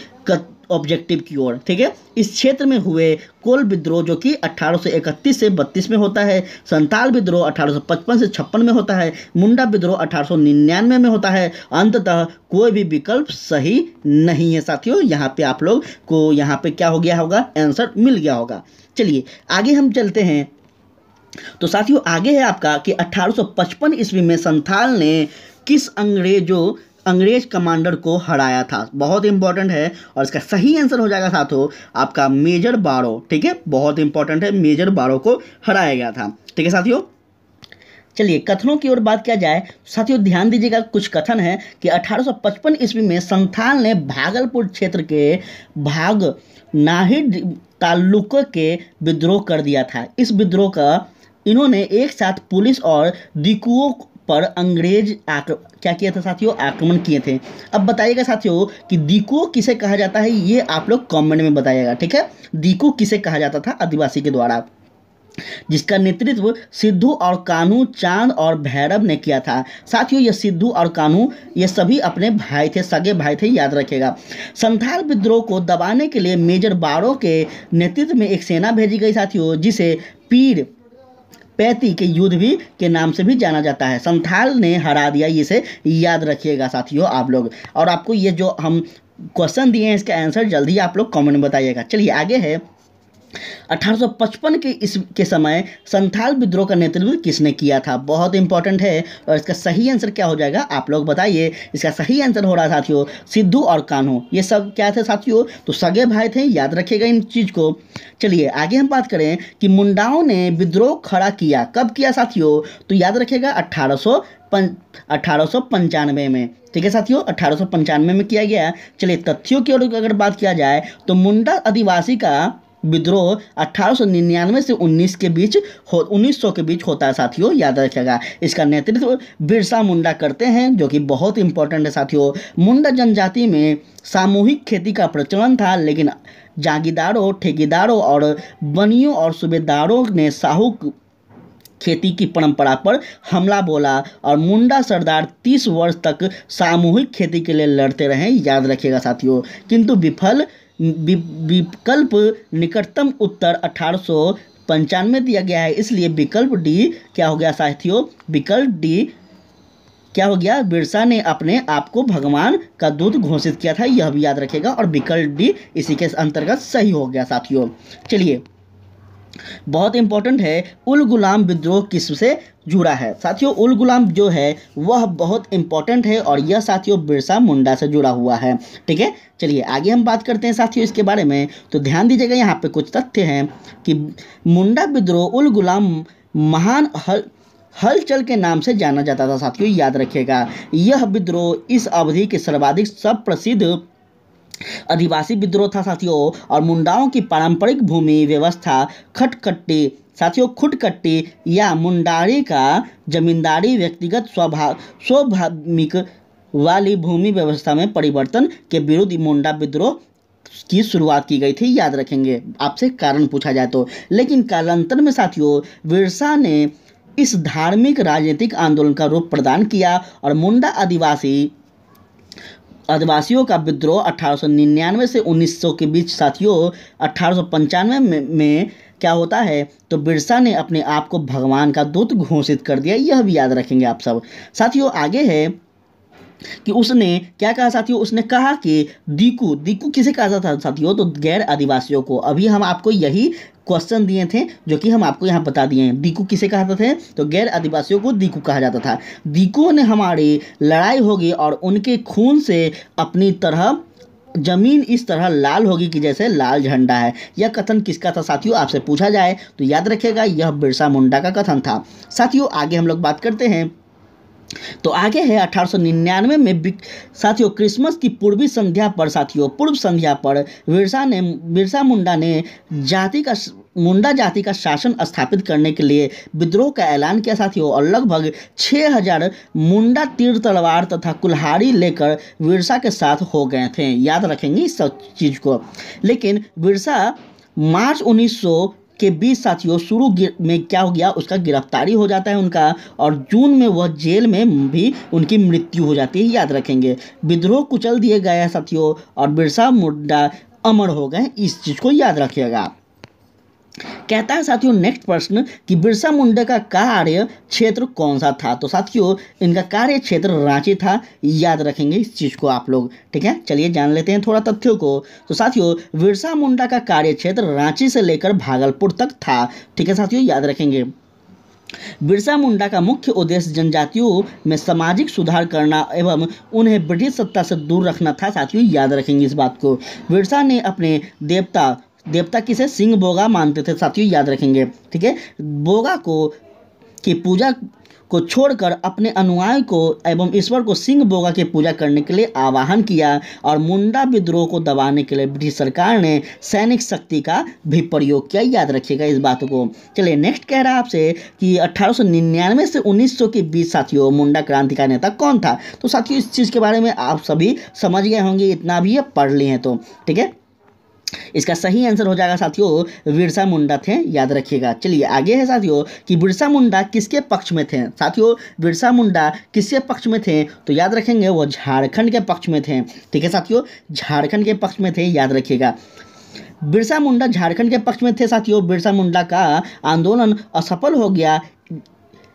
ऑब्जेक्टिव की ओर। ठीक है, इस क्षेत्र में हुए कोल विद्रोह जो कि 1831 से 32 में होता है, संताल विद्रोह 1855 से 56 में होता है, मुंडा विद्रोह 1899 में होता है। अंततः कोई भी विकल्प सही नहीं है साथियों। यहाँ पे आप लोग को यहाँ पे क्या हो गया होगा, आंसर मिल गया होगा। चलिए आगे हम चलते हैं। तो साथियों आगे है आपका कि 1855 ईस्वी में संथाल ने किस अंग्रेज कमांडर को हराया था। बहुत इंपॉर्टेंट है और इसका सही आंसर हो जाएगा साथियों आपका मेजर बारो। ठीक है, बहुत इंपॉर्टेंट है, मेजर बारो को हराया गया था। ठीक है साथियों, चलिए कथनों की ओर बात किया जाए। साथियों ध्यान दीजिएगा, कुछ कथन है कि 1855 ईस्वी में संथाल ने भागलपुर क्षेत्र के भाग नाहिर ताल्लुक के विद्रोह कर दिया था। इस विद्रोह का इन्होंने एक साथ पुलिस और दिकुओं पर क्या किया था साथियों, आक्रमण किए थे। अब बताइएगा साथियों कि दीकू किसे कहा जाता है, ये आप लोग कमेंट में बताइएगा। ठीक है, दीकू किसे कहा जाता था आदिवासी के द्वारा, जिसका नेतृत्व सिद्धू और कान्हू, चांद और भैरव ने किया था। साथियों ये सिद्धू और कान्हू ये सभी अपने भाई थे, सगे भाई थे, याद रखिएगा। संथाल विद्रोह को दबाने के लिए मेजर बारो के नेतृत्व में एक सेना भेजी गई साथियों, जिसे पीर पैती के युद्ध भी के नाम से भी जाना जाता है। संथाल ने हरा दिया, इसे याद रखिएगा साथियों आप लोग। और आपको ये जो हम क्वेश्चन दिए हैं इसका आंसर जल्दी आप लोग कमेंट में बताइएगा। चलिए आगे है 1855 के समय संथाल विद्रोह का नेतृत्व किसने किया था, बहुत इंपॉर्टेंट है। और इसका सही आंसर क्या हो जाएगा आप लोग बताइए। इसका सही आंसर हो रहा है साथियों सिद्धू और कान्हू। ये सब क्या थे साथियों, तो सगे भाई थे, याद रखिएगा इन चीज़ को। चलिए आगे हम बात करें कि मुंडाओं ने विद्रोह खड़ा किया, कब किया साथियों, तो याद रखिएगा 1895 में। ठीक है साथियों, 1895 में किया गया। चलिए तथ्यों की ओर अगर बात किया जाए तो मुंडा आदिवासी का विद्रोह 1899 से 1900 के बीच होता है साथियों, याद रखिएगा। इसका नेतृत्व बिरसा मुंडा करते हैं, जो कि बहुत इंपॉर्टेंट है साथियों। मुंडा जनजाति में सामूहिक खेती का प्रचलन था, लेकिन जागीरदारों, ठेकेदारों और बनियों और सूबेदारों ने साहूक खेती की परंपरा पर हमला बोला और मुंडा सरदार 30 वर्ष तक सामूहिक खेती के लिए लड़ते रहे, याद रखिएगा साथियों। किंतु विकल्प निकटतम उत्तर 1895 दिया गया है, इसलिए विकल्प डी क्या हो गया साथियों, विकल्प डी क्या हो गया, बिरसा ने अपने आप को भगवान का दूत घोषित किया था, यह भी याद रखिएगा। और विकल्प डी इसी के अंतर्गत सही हो गया साथियों। चलिए बहुत इंपॉर्टेंट है, उल गुलाम विद्रोह किससे जुड़ा है साथियों। उल गुलाम जो है वह बहुत इंपॉर्टेंट है और यह साथियों बिरसा मुंडा से जुड़ा हुआ है। ठीक है, चलिए आगे हम बात करते हैं साथियों इसके बारे में। तो ध्यान दीजिएगा, यहाँ पे कुछ तथ्य हैं कि मुंडा विद्रोह उल गुलाम महान हलचल के नाम से जाना जाता था साथियों, याद रखिएगा। यह विद्रोह इस अवधि के सर्वाधिक सब प्रसिद्ध आदिवासी विद्रोह था साथियों। और मुंडाओं की पारंपरिक भूमि व्यवस्था खटकट्टी साथियों, खुटकट्टी या मुंडारी का जमींदारी व्यक्तिगत स्वाभाविक वाली भूमि व्यवस्था में परिवर्तन के विरुद्ध मुंडा विद्रोह की शुरुआत की गई थी, याद रखेंगे आपसे कारण पूछा जाए तो। लेकिन कालांतर में साथियों बिरसा ने इस धार्मिक राजनीतिक आंदोलन का रूप प्रदान किया और मुंडा आदिवासी आदिवासियों का विद्रोह 1899 से 1900 के बीच साथियों 1895 में क्या होता है, तो बिरसा ने अपने आप को भगवान का दूत घोषित कर दिया। यह भी याद रखेंगे आप सब। साथियों आगे है कि उसने क्या कहा साथियों, उसने कहा कि दीकू दीकू किसे कहा था साथियों, तो गैर आदिवासियों को। अभी हम आपको यही क्वेश्चन दिए थे जो कि हम आपको यहाँ बता दिए हैं। दीकू किसे कहते थे, तो गैर आदिवासियों को दीकू कहा जाता था। दीकू ने हमारी लड़ाई होगी और उनके खून से अपनी तरह जमीन इस तरह लाल होगी कि जैसे लाल झंडा है। यह कथन किसका था साथियों, आपसे पूछा जाए तो याद रखिएगा यह बिरसा मुंडा का कथन था। साथियों आगे हम लोग बात करते हैं, तो आगे है 1899 में साथियों क्रिसमस की पूर्व संध्या पर बिरसा मुंडा ने मुंडा जाति का शासन स्थापित करने के लिए विद्रोह का ऐलान किया साथियों। और लगभग 6000 मुंडा तीर तलवार तथा कुल्हाड़ी लेकर बिरसा के साथ हो गए थे। याद रखेंगे इस सब चीज को। लेकिन बिरसा मार्च 1900 के बीच साथियों शुरू में क्या हो गया, उसका गिरफ्तारी हो जाता है उनका, और जून में वह जेल में भी उनकी मृत्यु हो जाती है। याद रखेंगे विद्रोह कुचल दिए गए हैं साथियों और बिरसा मुंडा अमर हो गए। इस चीज को याद रखिएगा। कहता है साथियों नेक्स्ट प्रश्न कि बिरसा मुंडा का कार्य क्षेत्र कौन सा था, तो साथियों इनका कार्य क्षेत्र रांची था। याद रखेंगे इस चीज को आप लोग, ठीक है। चलिए जान लेते हैं थोड़ा तथ्यों को। तो साथियों बिरसा मुंडा का कार्य क्षेत्र रांची से लेकर भागलपुर तक था, ठीक है साथियों, याद रखेंगे। बिरसा मुंडा का मुख्य उद्देश्य जनजातियों में सामाजिक सुधार करना एवं उन्हें ब्रिटिश सत्ता से दूर रखना था साथियों, याद रखेंगे इस बात को। बिरसा ने अपने देवता किसे सिंह बोगा मानते थे साथियों, याद रखेंगे, ठीक है। बोगा की पूजा को छोड़कर अपने अनुयायी को एवं ईश्वर को सिंह बोगा की पूजा करने के लिए आह्वान किया और मुंडा विद्रोह को दबाने के लिए ब्रिटिश सरकार ने सैनिक शक्ति का भी प्रयोग किया। याद रखिएगा इस बात को। चलिए नेक्स्ट कह रहा है आपसे कि 1899 से 1900 के बीच साथियों मुंडा क्रांति का नेता कौन था, तो साथियों इस चीज़ के बारे में आप सभी समझ गए होंगे, इतना भी पढ़ लिए हैं तो, ठीक है। इसका सही आंसर हो जाएगा साथियों बिरसा मुंडा थे, याद रखिएगा। चलिए आगे है साथियों कि बिरसा मुंडा किसके पक्ष में थे। साथियों बिरसा मुंडा किसके पक्ष में थे, तो याद रखेंगे वो झारखंड के पक्ष में थे, ठीक है साथियों, झारखंड के पक्ष में थे, याद रखिएगा। बिरसा मुंडा झारखंड के पक्ष में थे साथियों। बिरसा मुंडा का आंदोलन असफल हो गया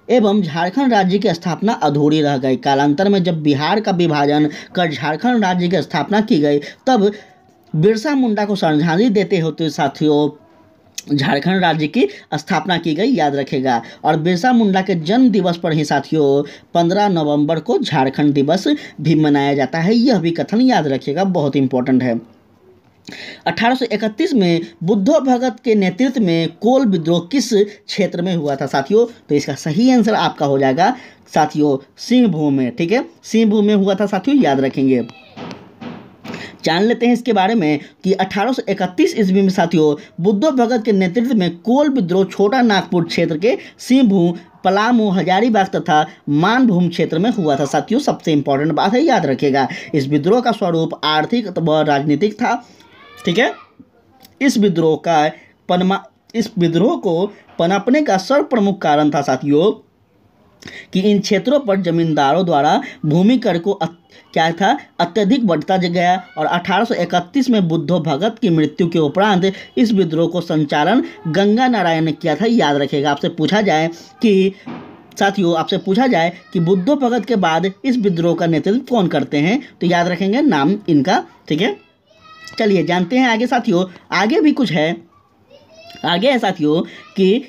एवं झारखंड राज्य की स्थापना अधूरी रह गई। कालांतर में जब बिहार का विभाजन कर झारखंड राज्य की स्थापना की गई तब बिरसा मुंडा को श्रद्धांजलि देते होते साथियों झारखंड राज्य की स्थापना की गई, याद रखेगा। और बिरसा मुंडा के जन्म दिवस पर ही साथियों 15 नवंबर को झारखंड दिवस भी मनाया जाता है। यह भी कथन याद रखिएगा, बहुत इंपॉर्टेंट है। 1831 में बुद्धो भगत के नेतृत्व में कोल विद्रोह किस क्षेत्र में हुआ था साथियों, तो इसका सही आंसर आपका हो जाएगा साथियों सिंहभूम में, ठीक है, सिंहभूम में हुआ था साथियों, याद रखेंगे। जान लेते हैं इसके बारे में कि 1831 ईस्वी में साथियों बुद्धो भगत के नेतृत्व में कोल विद्रोह छोटा नागपुर क्षेत्र के सिंहभूम, पलामू, हजारीबाग तथा मानभूम क्षेत्र में हुआ था साथियों। सबसे इंपॉर्टेंट बात है, याद रखिएगा। इस विद्रोह का स्वरूप आर्थिक व राजनीतिक था, ठीक है। इस विद्रोह को पनपने का सर्वप्रमुख कारण था साथियों कि इन क्षेत्रों पर जमींदारों द्वारा भूमि कर को क्या था अत्यधिक बढ़ता गया। और 1831 में बुद्धो भगत की मृत्यु के उपरांत इस विद्रोह को संचालन गंगा नारायण ने किया था, याद रखिएगा। आपसे पूछा जाए कि बुद्धो भगत के बाद इस विद्रोह का नेतृत्व कौन करते हैं, तो याद रखेंगे नाम इनका, ठीक है। चलिए जानते हैं आगे साथियों, आगे भी कुछ है। आगे है साथियों कि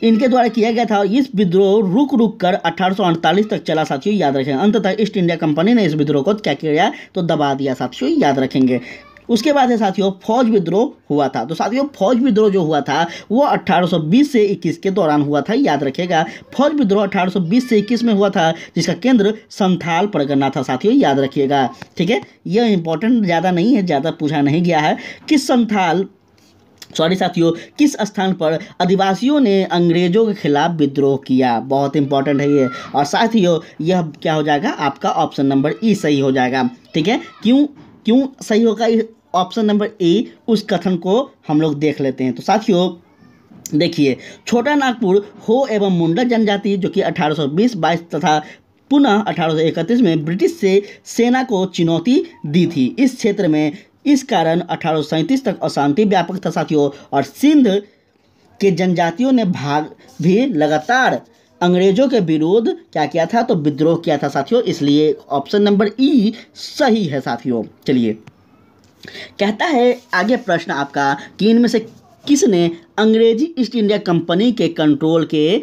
इनके द्वारा किया गया था। इस विद्रोह रुक कर 1848 तक चला साथियों, याद रखेंगे। अंततः ईस्ट इंडिया कंपनी ने इस विद्रोह को क्या किया, तो दबा दिया साथियों, याद रखेंगे। उसके बाद है साथियों फौज विद्रोह हुआ था। तो साथियों फौज विद्रोह जो हुआ था वो 1820 से 21 के दौरान हुआ था, याद रखेगा। फौज विद्रोह 1820 से 21 में हुआ था, जिसका केंद्र संथाल परगना था साथियों, याद रखिएगा, ठीक है। यह इंपॉर्टेंट ज़्यादा नहीं है, ज़्यादा पूछा नहीं गया है। किस स्थान पर आदिवासियों ने अंग्रेजों के खिलाफ विद्रोह किया, बहुत इंपॉर्टेंट है ये। और साथियों यह क्या हो जाएगा, आपका ऑप्शन नंबर ई सही हो जाएगा, ठीक है। क्यों सही होगा ऑप्शन नंबर ए, उस कथन को हम लोग देख लेते हैं। तो साथियों देखिए, छोटा नागपुर हो एवं मुंडा जनजाति जो कि 1820-22 तथा पुनः 1831 में ब्रिटिश से सेना को चुनौती दी थी। इस क्षेत्र में इस कारण 1837 तक अशांति व्यापक था साथियों, और सिंध के जनजातियों ने भाग भी लगातार अंग्रेजों के विरोध क्या किया था, तो विद्रोह किया था साथियों। इसलिए ऑप्शन नंबर ई सही है साथियों। चलिए, कहता है आगे प्रश्न आपका कि इनमें से किसने अंग्रेजी ईस्ट इंडिया कंपनी के कंट्रोल के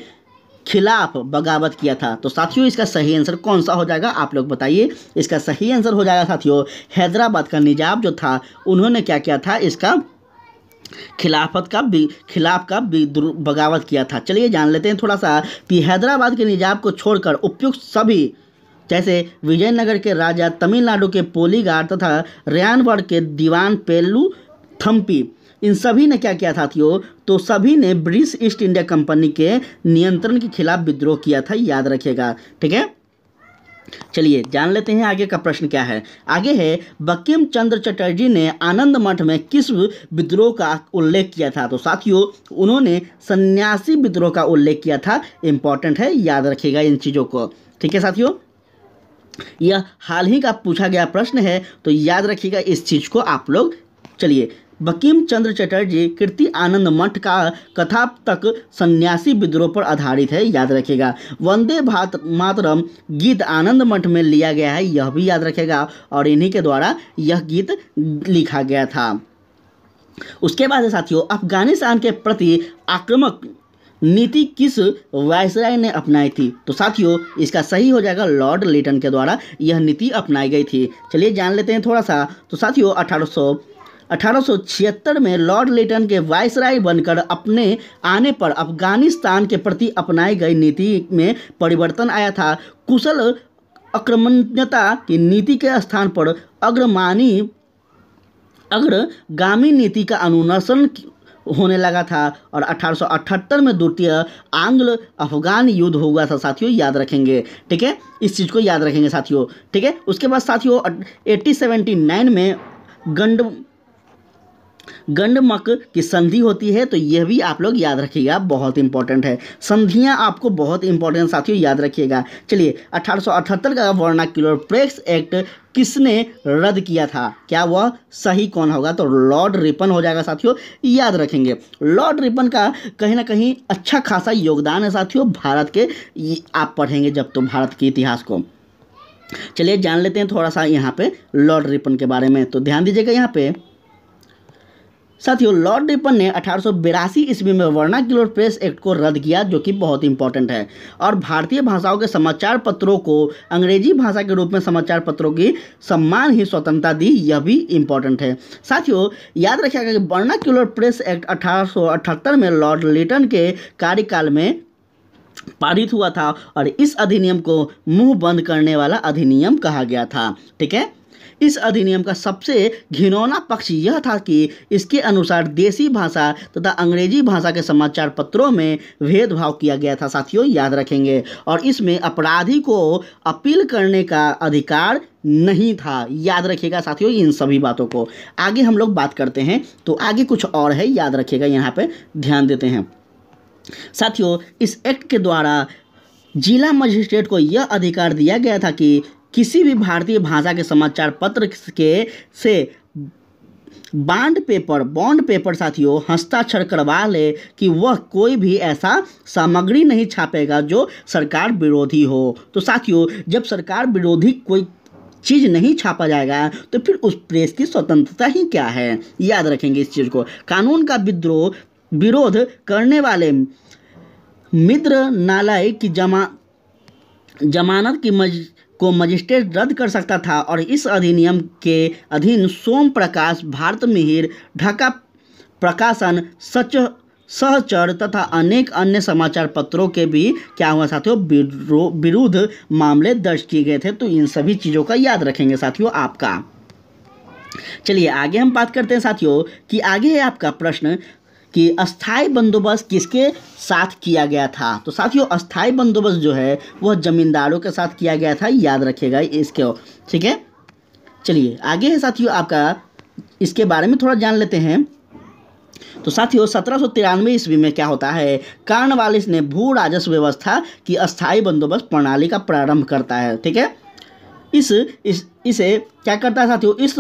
खिलाफ बगावत किया था। तो साथियों इसका सही आंसर कौन सा हो जाएगा, आप लोग बताइए। इसका सही आंसर हो जाएगा साथियों हैदराबाद का निजाम जो था, उन्होंने क्या किया था, इसका खिलाफ का बगावत किया था। चलिए जान लेते हैं थोड़ा सा कि हैदराबाद के निजाम को छोड़कर उपयुक्त सभी, जैसे विजयनगर के राजा, तमिलनाडु के पोलीगार तथा रैनवड के दीवान पेल्लू थम्पी, इन सभी ने क्या किया साथियों, तो सभी ने ब्रिटिश ईस्ट इंडिया कंपनी के नियंत्रण के खिलाफ विद्रोह किया था, याद रखिएगा। ठीक है, चलिए जान लेते हैं आगे का प्रश्न क्या है। आगे है, बंकिम चंद्र चटर्जी ने आनंद मठ में किस विद्रोह का उल्लेख किया था। तो साथियों उन्होंने सन्यासी विद्रोह का उल्लेख किया था। इंपॉर्टेंट है, याद रखिएगा इन चीज़ों को। ठीक है साथियों, यह हाल ही का पूछा गया प्रश्न है, तो याद रखिएगा इस चीज़ को आप लोग। चलिए, बंकिम चंद्र चटर्जी कीर्ति आनंद मठ का कथा तक सन्यासी विद्रोह पर आधारित है, याद रखिएगा। वंदे मातरम गीत आनंद मठ में लिया गया है, यह भी याद रखिएगा, और इन्हीं के द्वारा यह गीत लिखा गया था। उसके बाद है साथियों, अफगानिस्तान के प्रति आक्रामक नीति किस वायसराय ने अपनाई थी। तो साथियों इसका सही हो जाएगा लॉर्ड लिटन के द्वारा यह नीति अपनाई गई थी। चलिए जान लेते हैं थोड़ा सा। तो साथियों 1876 में लॉर्ड लिटन के वायसराय बनकर अपने आने पर अफगानिस्तान के प्रति अपनाई गई नीति में परिवर्तन आया था। कुशल आक्रमणीयता की नीति के स्थान पर अग्रगामी नीति का अनुसरण होने लगा था, और 1878 में द्वितीय आंग्ल अफगान युद्ध हुआ था साथियों, याद रखेंगे। ठीक है, इस चीज़ को याद रखेंगे साथियों। ठीक है, उसके बाद साथियों 1879 में गंडमक की संधि होती है, तो यह भी आप लोग याद रखिएगा, बहुत इंपॉर्टेंट है। संधियां आपको बहुत इंपॉर्टेंट साथियों, याद रखिएगा। चलिए 1878 का वर्नाक्युलर प्रेस एक्ट किसने रद्द किया था, क्या वह सही कौन होगा, तो लॉर्ड रिपन हो जाएगा साथियों, याद रखेंगे। लॉर्ड रिपन का कहीं ना कहीं अच्छा खासा योगदान है साथियों भारत के, आप पढ़ेंगे जब तो भारत के इतिहास को। चलिए जान लेते हैं थोड़ा सा यहाँ पे लॉर्ड रिपन के बारे में, तो ध्यान दीजिएगा यहाँ पे साथियों। लॉर्ड रिपन ने 1882 ईस्वी में वर्नाक्युलर प्रेस एक्ट को रद्द किया, जो कि बहुत इंपॉर्टेंट है, और भारतीय भाषाओं के समाचार पत्रों को अंग्रेजी भाषा के रूप में समाचार पत्रों की सम्मान ही स्वतंत्रता दी, यह भी इंपॉर्टेंट है साथियों। याद रखिएगा कि वर्नाक्युलर प्रेस एक्ट 1878 में लॉर्ड लिटन के कार्यकाल में पारित हुआ था, और इस अधिनियम को मुंह बंद करने वाला अधिनियम कहा गया था। ठीक है, इस अधिनियम का सबसे घिनौना पक्ष यह था कि इसके अनुसार देसी भाषा तथा अंग्रेजी भाषा के समाचार पत्रों में भेदभाव किया गया था साथियों, याद रखेंगे, और इसमें अपराधी को अपील करने का अधिकार नहीं था, याद रखिएगा साथियों इन सभी बातों को। आगे हम लोग बात करते हैं, तो आगे कुछ और है, याद रखिएगा, यहाँ पे ध्यान देते हैं साथियों। इस एक्ट के द्वारा जिला मजिस्ट्रेट को यह अधिकार दिया गया था कि किसी भी भारतीय भाषा के समाचार पत्र से बॉन्ड पेपर साथियों हस्ताक्षर करवा ले कि वह कोई भी ऐसा सामग्री नहीं छापेगा जो सरकार विरोधी हो। तो साथियों जब सरकार विरोधी कोई चीज़ नहीं छापा जाएगा तो फिर उस प्रेस की स्वतंत्रता ही क्या है, याद रखेंगे इस चीज़ को। कानून का विरोध करने वाले मित्र नालायक की जमानत को मजिस्ट्रेट रद्द कर सकता था, और इस अधिनियम के अधीन सोम प्रकाश, भारत मिहिर, ढाका प्रकाशन, सहचर तथा अनेक अन्य समाचार पत्रों के भी क्या हुआ साथियों विरुद्ध मामले दर्ज किए गए थे। तो इन सभी चीज़ों का याद रखेंगे साथियों आपका। चलिए आगे हम बात करते हैं साथियों कि आगे है आपका प्रश्न कि अस्थाई बंदोबस्त किसके साथ किया गया था। तो साथियों अस्थाई बंदोबस्त जो है वह जमींदारों के साथ किया गया था, याद रखिएगा इसके, ठीक है। चलिए आगे है साथियों आपका, इसके बारे में थोड़ा जान लेते हैं। तो तो साथियों 1793 ईस्वी में क्या होता है, कॉर्नवालिस ने भू राजस्व व्यवस्था की अस्थायी बंदोबस्त प्रणाली का प्रारंभ करता है। ठीक है, इसे क्या करता है साथियों, इस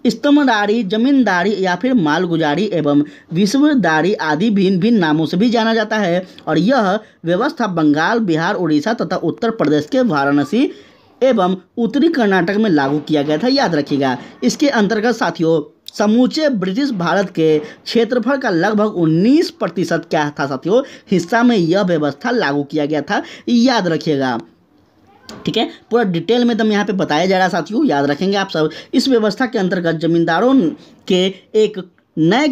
स्तमदारी, जमींदारी या फिर मालगुजारी एवं विस्वदारी आदि भिन्न भिन्न नामों से भी जाना जाता है। और यह व्यवस्था बंगाल, बिहार, उड़ीसा तथा उत्तर प्रदेश के वाराणसी एवं उत्तरी कर्नाटक में लागू किया गया था, याद रखिएगा। इसके अंतर्गत साथियों समूचे ब्रिटिश भारत के क्षेत्रफल का लगभग 19% क्या था साथियों, हिस्सा में यह व्यवस्था लागू किया गया था, याद रखिएगा। ठीक है, पूरा डिटेल में एकदम यहाँ पे बताया जा रहा है साथियों, याद रखेंगे आप सब। इस व्यवस्था के अंतर्गत जमींदारों के एक नए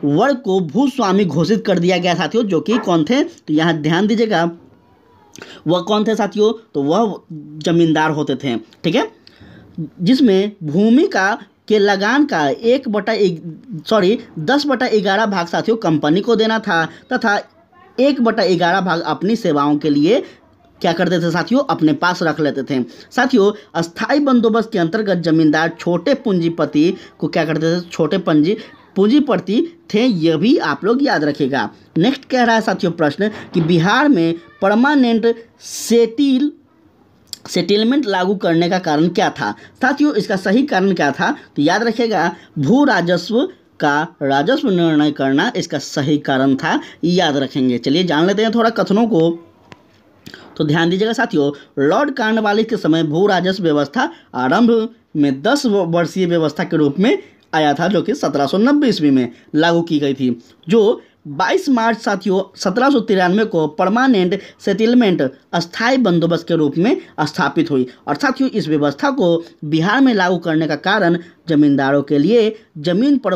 वर्ग को भूस्वामी घोषित कर दिया गया साथियों, जो कि कौन थे, तो यहाँ ध्यान दीजिएगा, वह कौन थे साथियों, तो वह जमींदार होते थे। ठीक है, जिसमें भूमि का के लगान का 10/11 भाग साथियों कंपनी को देना था तथा 1/11 भाग अपनी सेवाओं के लिए क्या करते थे साथियों, अपने पास रख लेते थे। साथियों अस्थाई बंदोबस्त के अंतर्गत जमींदार छोटे पूंजीपति को क्या करते थे, छोटे पूंजीपति थे, यह भी आप लोग याद रखिएगा। नेक्स्ट कह रहा है साथियों प्रश्न कि बिहार में परमानेंट सेटलमेंट लागू करने का कारण क्या था। साथियों इसका सही कारण क्या था, तो याद रखिएगा भू राजस्व का राजस्व निर्णय करना इसका सही कारण था, याद रखेंगे। चलिए जान लेते हैं थोड़ा कथनों को। तो ध्यान दीजिएगा साथियों, लॉर्ड कॉर्नवालिस के समय भू राजस्व व्यवस्था आरंभ में 10 वर्षीय व्यवस्था के रूप में आया था, जो कि 1790 ईस्वी में लागू की गई थी, जो 22 मार्च साथियों 1793 को परमानेंट सेटलमेंट अस्थायी बंदोबस्त के रूप में स्थापित हुई। और साथियों इस व्यवस्था को बिहार में लागू करने का कारण जमींदारों के लिए जमीन पर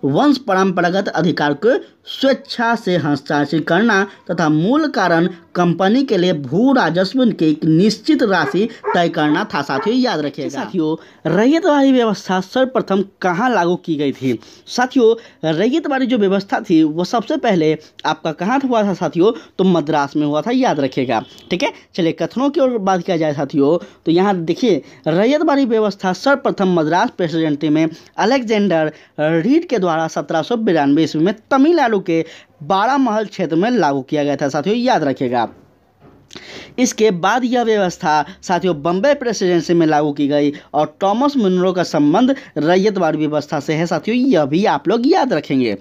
वंश परंपरागत अधिकार को स्वेच्छा से हस्ताक्षर करना तथा मूल कारण कंपनी के लिए भू राजस्व की एक निश्चित राशि तय करना था साथियों, याद रखिएगा। साथियों रैयतवाड़ी व्यवस्था सर्वप्रथम कहाँ लागू की गई थी। साथियों रैयतवाड़ी जो व्यवस्था थी वो सबसे पहले आपका कहाँ हुआ था साथियों, तो मद्रास में हुआ था, याद रखिएगा। ठीक है, चलिए कथनों की ओर बात किया जाए साथियों, तो यहाँ देखिए रैयतवाड़ी व्यवस्था सर्वप्रथम मद्रास प्रेसिडेंसी में अलेक्जेंडर रीड के द्वारा 1792 ईस्वी में तमिलनाडु के 12 महल क्षेत्र में लागू किया गया था साथियों, याद रखिएगा। इसके बाद यह व्यवस्था साथियों बम्बई प्रेसिडेंसी में लागू की गई और थॉमस मुनरो का संबंध रैयतवाड़ी व्यवस्था से है साथियों, यह भी आप लोग याद रखेंगे।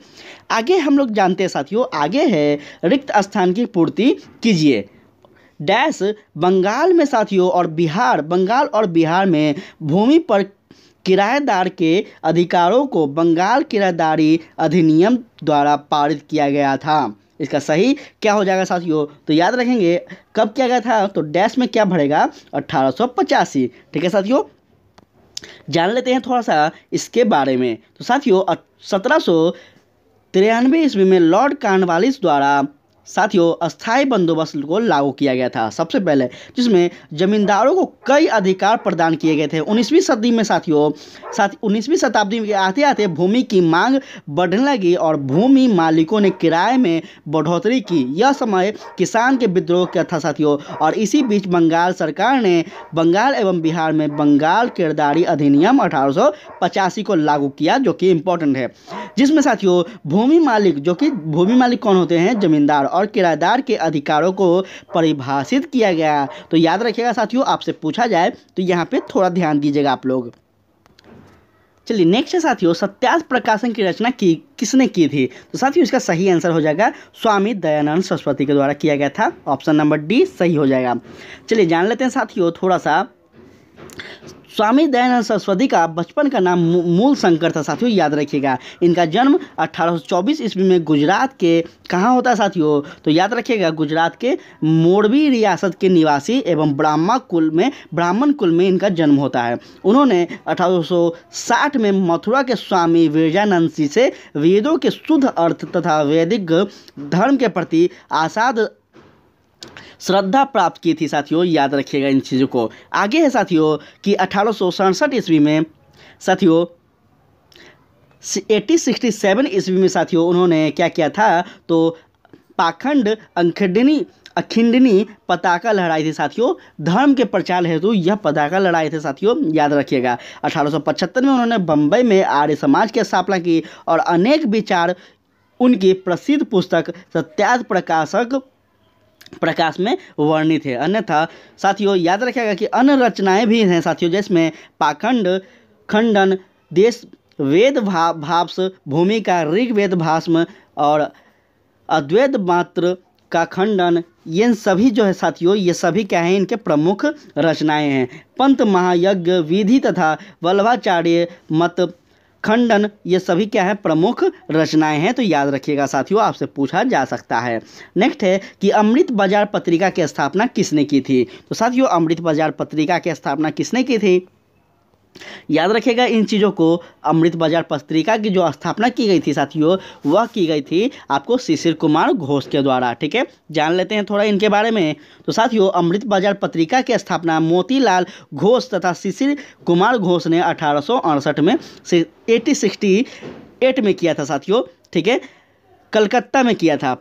आगे हम लोग जानते हैं साथियों, आगे है रिक्त स्थान की पूर्ति कीजिए। डैश बंगाल में साथियों और बिहार में भूमि पर किराएदार के अधिकारों को बंगाल किराएदारी अधिनियम द्वारा पारित किया गया था। इसका सही क्या हो जाएगा साथियों, तो याद रखेंगे कब किया गया था, तो डैश में क्या भरेगा 1885। ठीक है साथियों, जान लेते हैं थोड़ा सा इसके बारे में। तो साथियों 1793 ईस्वी में लॉर्ड कॉर्नवालिस द्वारा साथियों अस्थायी बंदोबस्त को लागू किया गया था सबसे पहले, जिसमें जमींदारों को कई अधिकार प्रदान किए गए थे। 19वीं सदी में साथियों 19वीं शताब्दी में आते आते भूमि की मांग बढ़ने लगी और भूमि मालिकों ने किराए में बढ़ोतरी की। यह समय किसान के विद्रोह का था साथियों, और इसी बीच बंगाल सरकार ने बंगाल एवं बिहार में बंगाल किराएदारी अधिनियम 1885 को लागू किया, जो कि इम्पोर्टेंट है, जिसमें साथियों भूमि मालिक कौन होते हैं, जमींदार, और किराएदार के अधिकारों को परिभाषित किया गया। तो याद रखिएगा साथियों, आपसे पूछा जाए तो यहाँ पे थोड़ा ध्यान दीजिएगा आप लोग। चलिए नेक्स्ट है साथियों, सत्याग्रह प्रकाशन की रचना किसने की थी। तो साथियों इसका सही आंसर हो जाएगा स्वामी दयानंद सरस्वती के द्वारा किया गया था, ऑप्शन नंबर डी सही हो जाएगा। चलिए जान लेते हैं साथियों थोड़ा सा, स्वामी दयानंद सरस्वती का बचपन का नाम मूल शंकर था साथियों, याद रखिएगा। इनका जन्म 1824 ईस्वी में गुजरात के कहाँ होता है साथियों, तो याद रखिएगा गुजरात के मोरबी रियासत के निवासी एवं ब्राह्मण कुल में इनका जन्म होता है। उन्होंने 1860 में मथुरा के स्वामी विरजानंद जी से वेदों के शुद्ध अर्थ तथा वैदिक धर्म के प्रति आसाद श्रद्धा प्राप्त की थी साथियों, याद रखिएगा इन चीज़ों को। आगे है साथियों कि 1867 ईस्वी में साथियों 1867 ईस्वी में साथियों उन्होंने क्या किया था, तो पाखंड अंखडिनी अखिंडनी पताका लहराई थी साथियों। धर्म के प्रचार हेतु यह पताका लहराए थे साथियों, याद रखिएगा। 1875 में उन्होंने बम्बई में आर्य समाज की स्थापना की और अनेक विचार उनकी प्रसिद्ध पुस्तक सत्यार्थ प्रकाश में वर्णित है। अन्यथा साथियों याद रखिएगा कि अन्य रचनाएं भी हैं साथियों, जिसमें पाखंड खंडन, देश वेद भाष्य, भूमिका, ऋग्वेद भाष्य और अद्वैत मात्र का खंडन। ये सभी जो है साथियों, ये सभी क्या हैं, इनके प्रमुख रचनाएं हैं। पंत महायज्ञ विधि तथा वल्लभाचार्य मत खंडन, ये सभी क्या है, प्रमुख रचनाएं हैं। तो याद रखिएगा साथियों, आपसे पूछा जा सकता है। नेक्स्ट है कि अमृत बाजार पत्रिका की स्थापना किसने की थी। तो साथियों अमृत बाजार पत्रिका की स्थापना किसने की थी, याद रखिएगा इन चीज़ों को। अमृत बाजार पत्रिका की जो स्थापना की गई थी साथियों, वह की गई थी आपको शिशिर कुमार घोष के द्वारा। ठीक है, जान लेते हैं थोड़ा इनके बारे में। तो साथियों अमृत बाजार पत्रिका की स्थापना मोतीलाल घोष तथा शिशिर कुमार घोष ने 1868 में 1868 में किया था साथियों। ठीक है, कलकत्ता में किया था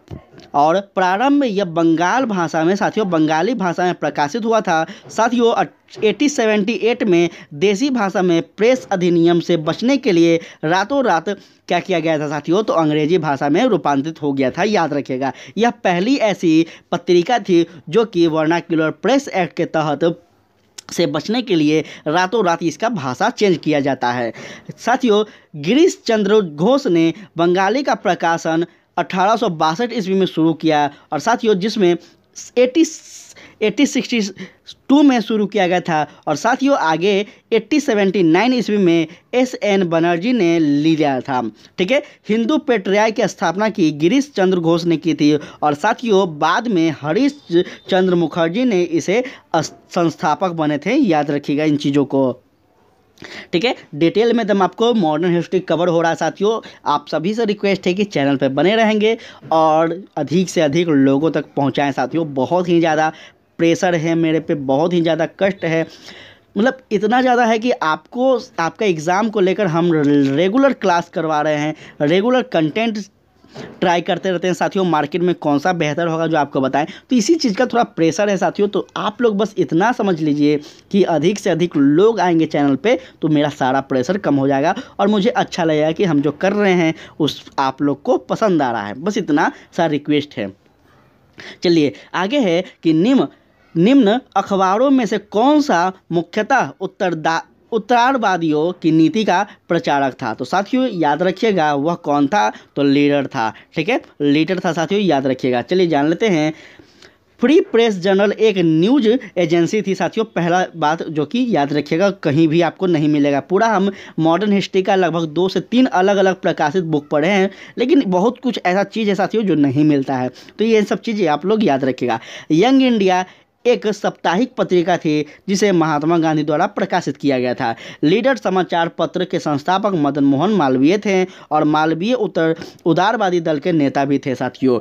और प्रारंभ में यह बंगाल भाषा में साथियों, बंगाली भाषा में प्रकाशित हुआ था। साथियों 1878 में देसी भाषा में प्रेस अधिनियम से बचने के लिए रातों रात क्या किया गया था साथियों, तो अंग्रेजी भाषा में रूपांतरित हो गया था। याद रखिएगा, यह पहली ऐसी पत्रिका थी जो कि वर्नाक्युलर प्रेस एक्ट के तहत से बचने के लिए रातों रात इसका भाषा चेंज किया जाता है। साथियों गिरीश चंद्र घोष ने बंगाली का प्रकाशन 1862 ईस्वी में शुरू किया और साथियों जिसमें 1862 में शुरू किया गया था और साथियों आगे 1879 ईस्वी में S.N. बनर्जी ने लिया था। ठीक है, हिंदू पेट्रियाय की स्थापना की गिरीश चंद्र घोष ने की थी और साथियों बाद में हरीश चंद्र मुखर्जी ने इसे संस्थापक बने थे। याद रखिएगा इन चीज़ों को। ठीक है, डिटेल में एकदम आपको मॉडर्न हिस्ट्री कवर हो रहा है साथियों। आप सभी से रिक्वेस्ट है कि चैनल पे बने रहेंगे और अधिक से अधिक लोगों तक पहुंचाएं साथियों। बहुत ही ज़्यादा प्रेशर है मेरे पे, बहुत ही ज़्यादा कष्ट है, मतलब इतना ज़्यादा है कि आपको आपका एग्ज़ाम को लेकर हम रेगुलर क्लास करवा रहे हैं, रेगुलर कंटेंट ट्राई करते रहते हैं साथियों। मार्केट में कौन सा बेहतर होगा जो आपको बताएं, तो इसी चीज़ का थोड़ा प्रेशर है साथियों। तो आप लोग बस इतना समझ लीजिए कि अधिक से अधिक लोग आएंगे चैनल पे तो मेरा सारा प्रेशर कम हो जाएगा और मुझे अच्छा लगेगा कि हम जो कर रहे हैं उस आप लोग को पसंद आ रहा है। बस इतना सा रिक्वेस्ट है। चलिए आगे है कि निम्न अखबारों में से कौन सा मुख्यतः उत्तरावादियों की नीति का प्रचारक था। तो साथियों याद रखिएगा वह कौन था, तो लीडर था। ठीक है, लीडर था साथियों, याद रखिएगा। चलिए जान लेते हैं। फ्री प्रेस जर्नल एक न्यूज एजेंसी थी साथियों। पहला बात जो कि याद रखिएगा कहीं भी आपको नहीं मिलेगा। पूरा हम मॉडर्न हिस्ट्री का लगभग 2 से 3 अलग अलग प्रकाशित बुक पढ़े हैं, लेकिन बहुत कुछ ऐसा चीज़ है साथियों जो नहीं मिलता है। तो ये सब चीज़ें आप लोग याद रखिएगा। यंग इंडिया एक साप्ताहिक पत्रिका थी जिसे महात्मा गांधी द्वारा प्रकाशित किया गया था। लीडर समाचार पत्र के संस्थापक मदन मोहन मालवीय थे और मालवीय उदारवादी दल के नेता भी थे साथियों।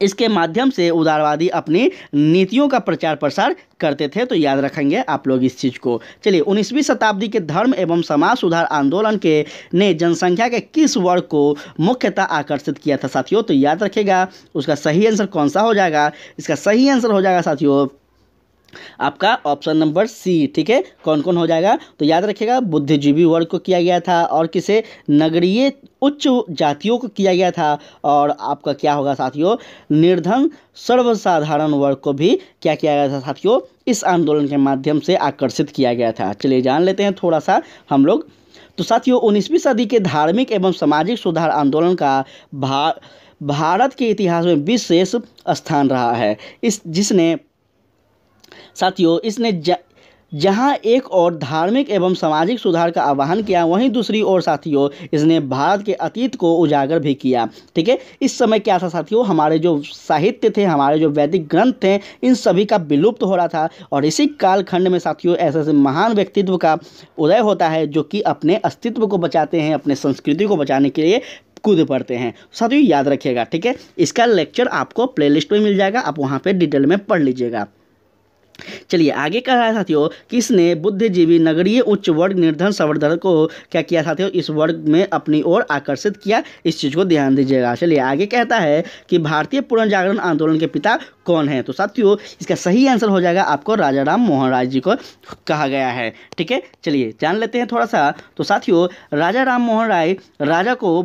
इसके माध्यम से उदारवादी अपनी नीतियों का प्रचार प्रसार करते थे। तो याद रखेंगे आप लोग इस चीज़ को। चलिए 19वीं शताब्दी के धर्म एवं समाज सुधार आंदोलन के ने जनसंख्या के किस वर्ग को मुख्यतः आकर्षित किया था साथियों, तो याद रखिएगा उसका सही आंसर कौन सा हो जाएगा। इसका सही आंसर हो जाएगा साथियों आपका ऑप्शन नंबर सी। ठीक है, कौन कौन हो जाएगा, तो याद रखिएगा बुद्धिजीवी वर्ग को किया गया था और किसे नगरीय उच्च जातियों को किया गया था और आपका क्या होगा साथियों निर्धन सर्वसाधारण वर्ग को भी क्या किया गया था साथियों, इस आंदोलन के माध्यम से आकर्षित किया गया था। चलिए जान लेते हैं थोड़ा सा हम लोग। तो साथियों 19वीं सदी के धार्मिक एवं सामाजिक सुधार आंदोलन का भारत के इतिहास में विशेष स्थान रहा है। जिसने साथियों इसने जहां एक और धार्मिक एवं सामाजिक सुधार का आह्वान किया, वहीं दूसरी ओर साथियों इसने भारत के अतीत को उजागर भी किया। ठीक है, इस समय क्या था साथियों, हमारे जो साहित्य थे, हमारे जो वैदिक ग्रंथ थे, इन सभी का विलुप्त हो रहा था और इसी कालखंड में साथियों ऐसे ऐसे महान व्यक्तित्व का उदय होता है जो कि अपने अस्तित्व को बचाते हैं, अपने संस्कृति को बचाने के लिए कूद पड़ते हैं। साथियों याद रखिएगा। ठीक है, इसका लेक्चर आपको प्लेलिस्ट में मिल जाएगा, आप वहाँ पर डिटेल में पढ़ लीजिएगा। चलिए आगे कह रहा है साथियों, किसने बुद्धिजीवी नगरीय उच्च वर्ग निर्धन संवर्धन को क्या किया साथियों, इस वर्ग में अपनी ओर आकर्षित किया। इस चीज़ को ध्यान दीजिएगा। चलिए आगे कहता है कि भारतीय पुनर्जागरण आंदोलन के पिता कौन है। तो साथियों इसका सही आंसर हो जाएगा आपको राजा राम मोहन राय जी को कहा गया है। ठीक है, चलिए जान लेते हैं थोड़ा सा। तो साथियों राजा राम मोहन राय राजा को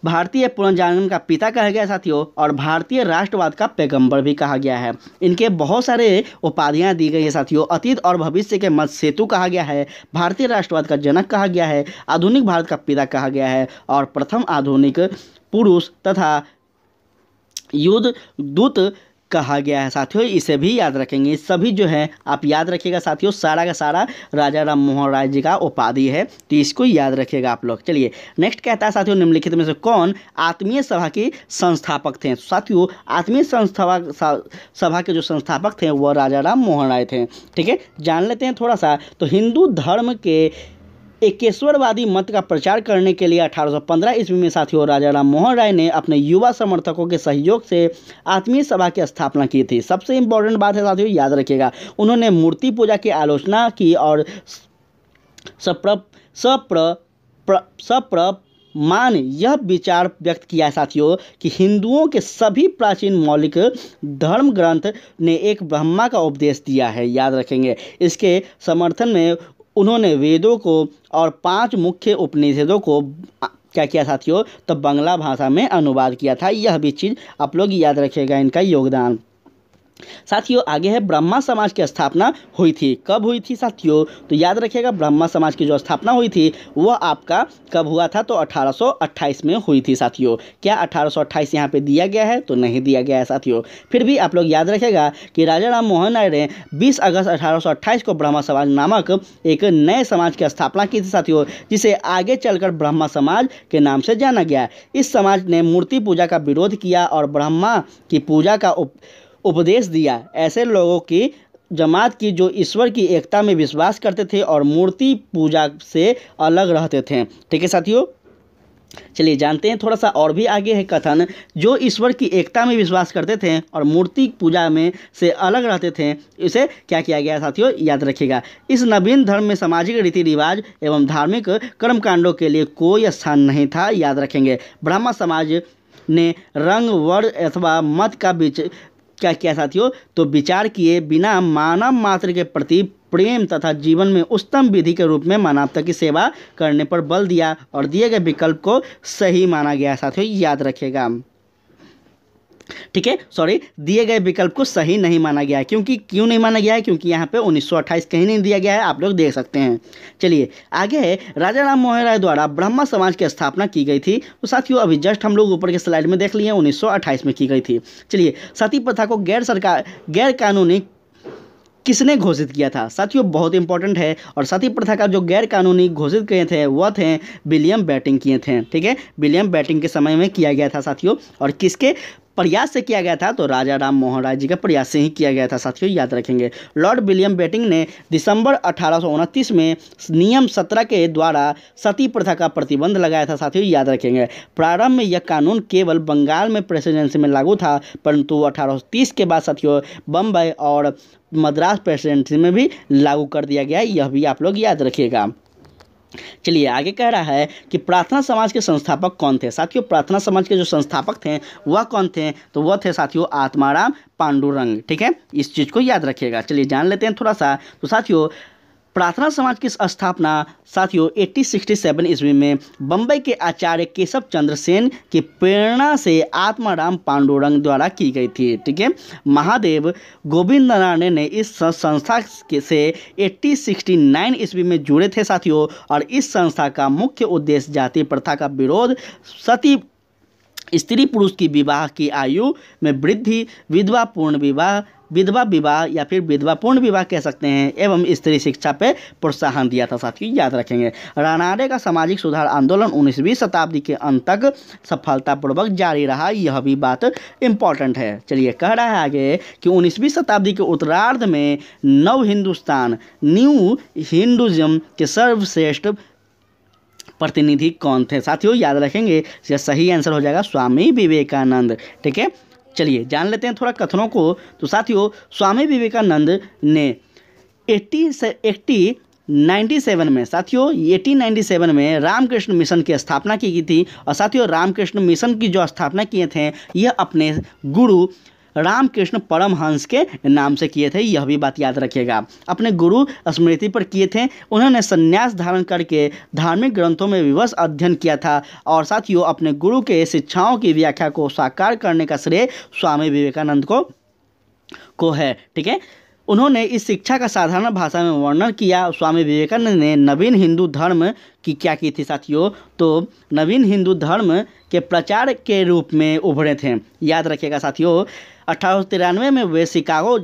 भारतीय पुनर्जागरण का पिता कहा गया साथियों, और भारतीय राष्ट्रवाद का पैगंबर भी कहा गया है। इनके बहुत सारे उपाधियां दी गई है साथियों। अतीत और भविष्य के मध्य सेतु कहा गया है, भारतीय राष्ट्रवाद का जनक कहा गया है, आधुनिक भारत का पिता कहा गया है, और प्रथम आधुनिक पुरुष तथा युद्ध दूत कहा गया है साथियों। इसे भी याद रखेंगे, सभी जो है आप याद रखिएगा साथियों, सारा का सारा राजा राम मोहन राय जी का उपाधि है, तो इसको याद रखिएगा आप लोग। चलिए नेक्स्ट कहता है साथियों, निम्नलिखित में से कौन आत्मीय सभा के संस्थापक थे। साथियों आत्मीय सभा के जो संस्थापक थे वह राजा राम मोहन राय थे। ठीक है, जान लेते हैं थोड़ा सा। तो हिंदू धर्म के एकेश्वरवादी मत का प्रचार करने के लिए 1815 ईस्वी में साथियों राजा राम मोहन राय ने अपने युवा समर्थकों के सहयोग से आत्मीय सभा की स्थापना की थी। सबसे इम्पोर्टेंट बात है साथियों, याद रखिएगा, उन्होंने मूर्ति पूजा की आलोचना की और मान यह विचार व्यक्त किया है साथियों कि हिंदुओं के सभी प्राचीन मौलिक धर्म ग्रंथ ने एक ब्रह्मा का उपदेश दिया है। याद रखेंगे, इसके समर्थन में उन्होंने वेदों को और 5 मुख्य उपनिषदों को क्या किया साथियों, तो बांग्ला भाषा में अनुवाद किया था। यह भी चीज़ आप लोग याद रखिएगा, इनका योगदान। साथियों आगे है ब्रह्मा समाज की स्थापना हुई थी। कब हुई थी साथियों, तो याद रखिएगा ब्रह्मा समाज की जो स्थापना हुई थी वह आपका कब हुआ था, तो 1828 में हुई थी साथियों। क्या 1828 यहाँ पे दिया गया है, तो नहीं दिया गया है साथियों। फिर भी आप लोग याद रखिएगा कि राजा राम मोहन राय ने 20 अगस्त 1828 को ब्रह्मा समाज नामक एक नए समाज की स्थापना की थी साथियों, जिसे आगे चलकर ब्रह्मा समाज के नाम से जाना गया। इस समाज ने मूर्ति पूजा का विरोध किया और ब्रह्मा की पूजा का उपदेश दिया। ऐसे लोगों की जमात की जो ईश्वर की एकता में विश्वास करते थे और मूर्ति पूजा से अलग रहते थे। ठीक है साथियों, चलिए जानते हैं थोड़ा सा और भी आगे है कथन। जो ईश्वर की एकता में विश्वास करते थे और मूर्ति पूजा में से अलग रहते थे, इसे क्या किया गया साथियों, याद रखिएगा। इस नवीन धर्म में सामाजिक रीति रिवाज एवं धार्मिक कर्मकांडों के लिए कोई स्थान नहीं था। याद रखेंगे, ब्रह्मा समाज ने रंग वर्ण अथवा मत का क्या किया साथियों, तो विचार किए बिना मानव मात्र के प्रति प्रेम तथा जीवन में उत्तम विधि के रूप में मानवता की सेवा करने पर बल दिया और दिए गए विकल्प को सही माना गया साथियों। याद रखिएगा, ठीक है, दिए गए विकल्प को सही नहीं माना गया है। क्यों नहीं माना गया है, क्योंकि यहाँ पे 1928 कहीं नहीं दिया गया है, आप लोग देख सकते हैं। चलिए आगे है, राजा राम मोहन राय द्वारा ब्रह्मा समाज की स्थापना की गई थी। तो साथियों अभी जस्ट हम लोग ऊपर के स्लाइड में देख लिए 1928 में की गई थी। चलिए सती प्रथा को गैर कानूनी किसने घोषित किया था साथियों, बहुत इंपॉर्टेंट है। और सती प्रथा का जो गैर कानूनी घोषित किए थे वह थे विलियम बेंटिंक किए थे। ठीक है, विलियम बेंटिंक के समय में किया गया था साथियों। और किसके प्रयास से किया गया था, तो राजा राम मोहन राय जी के प्रयास से ही किया गया था साथियों। याद रखेंगे, लॉर्ड विलियम बेंटिंक ने दिसंबर 1829 में नियम 17 के द्वारा सती प्रथा का प्रतिबंध लगाया था साथियों। याद रखेंगे, प्रारंभ में यह कानून केवल बंगाल में प्रेसिडेंसी में लागू था, परंतु 1830 के बाद साथियों बम्बई और मद्रास प्रेसिडेंसी में भी लागू कर दिया गया। यह भी आप लोग याद रखिएगा। चलिए आगे कह रहा है कि प्रार्थना समाज के संस्थापक कौन थे साथियों। प्रार्थना समाज के जो संस्थापक थे वह कौन थे, तो वह थे साथियों आत्माराम पांडुरंग। ठीक है, इस चीज़ को याद रखिएगा। चलिए जान लेते हैं थोड़ा सा। तो साथियों प्रार्थना समाज की स्थापना साथियों 1867 ईस्वी में बम्बई के आचार्य केशव चंद्र सेन की प्रेरणा से आत्माराम पांडुरंग द्वारा की गई थी। ठीक है, महादेव गोविंद नारायण ने इस संस्था से 1869 ईस्वी में जुड़े थे साथियों। और इस संस्था का मुख्य उद्देश्य जाति प्रथा का विरोध, सती स्त्री पुरुष की विवाह की आयु में वृद्धि, विधवा विवाह या फिर विधवापूर्ण विवाह कह सकते हैं, एवं स्त्री शिक्षा पे प्रोत्साहन दिया था साथियों। याद रखेंगे, रानाडे का सामाजिक सुधार आंदोलन 19वीं शताब्दी के अंत तक सफलतापूर्वक जारी रहा। यह भी बात इंपॉर्टेंट है। चलिए कह रहा है आगे कि 19वीं शताब्दी के उत्तरार्ध में न्यू हिंदुज़म के सर्वश्रेष्ठ प्रतिनिधि कौन थे साथियों। याद रखेंगे, इसका सही आंसर हो जाएगा स्वामी विवेकानंद। ठीक है, चलिए जान लेते हैं थोड़ा कथनों को। तो साथियों, स्वामी विवेकानंद ने 1897 में, साथियों 1897 में रामकृष्ण मिशन की स्थापना की थी। और साथियों, रामकृष्ण मिशन की जो स्थापना किए थे यह अपने गुरु रामकृष्ण परमहंस के नाम से किए थे। यह भी बात याद रखिएगा, अपने गुरु स्मृति पर किए थे। उन्होंने संन्यास धारण करके धार्मिक ग्रंथों में विवश अध्ययन किया था। और साथियों, अपने गुरु के शिक्षाओं की व्याख्या को साकार करने का श्रेय स्वामी विवेकानंद को है। ठीक है, उन्होंने इस शिक्षा का साधारण भाषा में वर्णन किया। स्वामी विवेकानंद ने नवीन हिंदू धर्म की क्या की थी साथियों? तो नवीन हिंदू धर्म के प्रचार के रूप में उभरे थे। याद रखिएगा साथियों, 1893 में वे शिकागो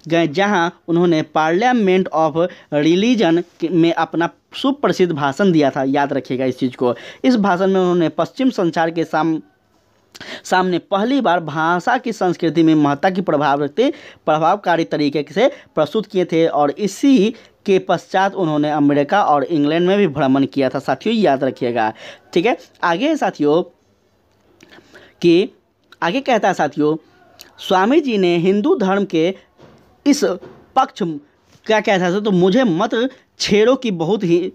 गए, जहां उन्होंने पार्लियामेंट ऑफ रिलीजन में अपना सुप्रसिद्ध भाषण दिया था। याद रखिएगा इस चीज़ को। इस भाषण में उन्होंने पश्चिम संसार के सामने पहली बार भाषा की संस्कृति में महत्ता की प्रभावकारी तरीके से प्रस्तुत किए थे। और इसी के पश्चात उन्होंने अमेरिका और इंग्लैंड में भी भ्रमण किया था साथियों। याद रखिएगा। ठीक है, आगे साथियों कि आगे कहता है साथियों, स्वामी जी ने हिंदू धर्म के इस पक्ष क्या कहता है तो मुझे मत छेड़ो की बहुत ही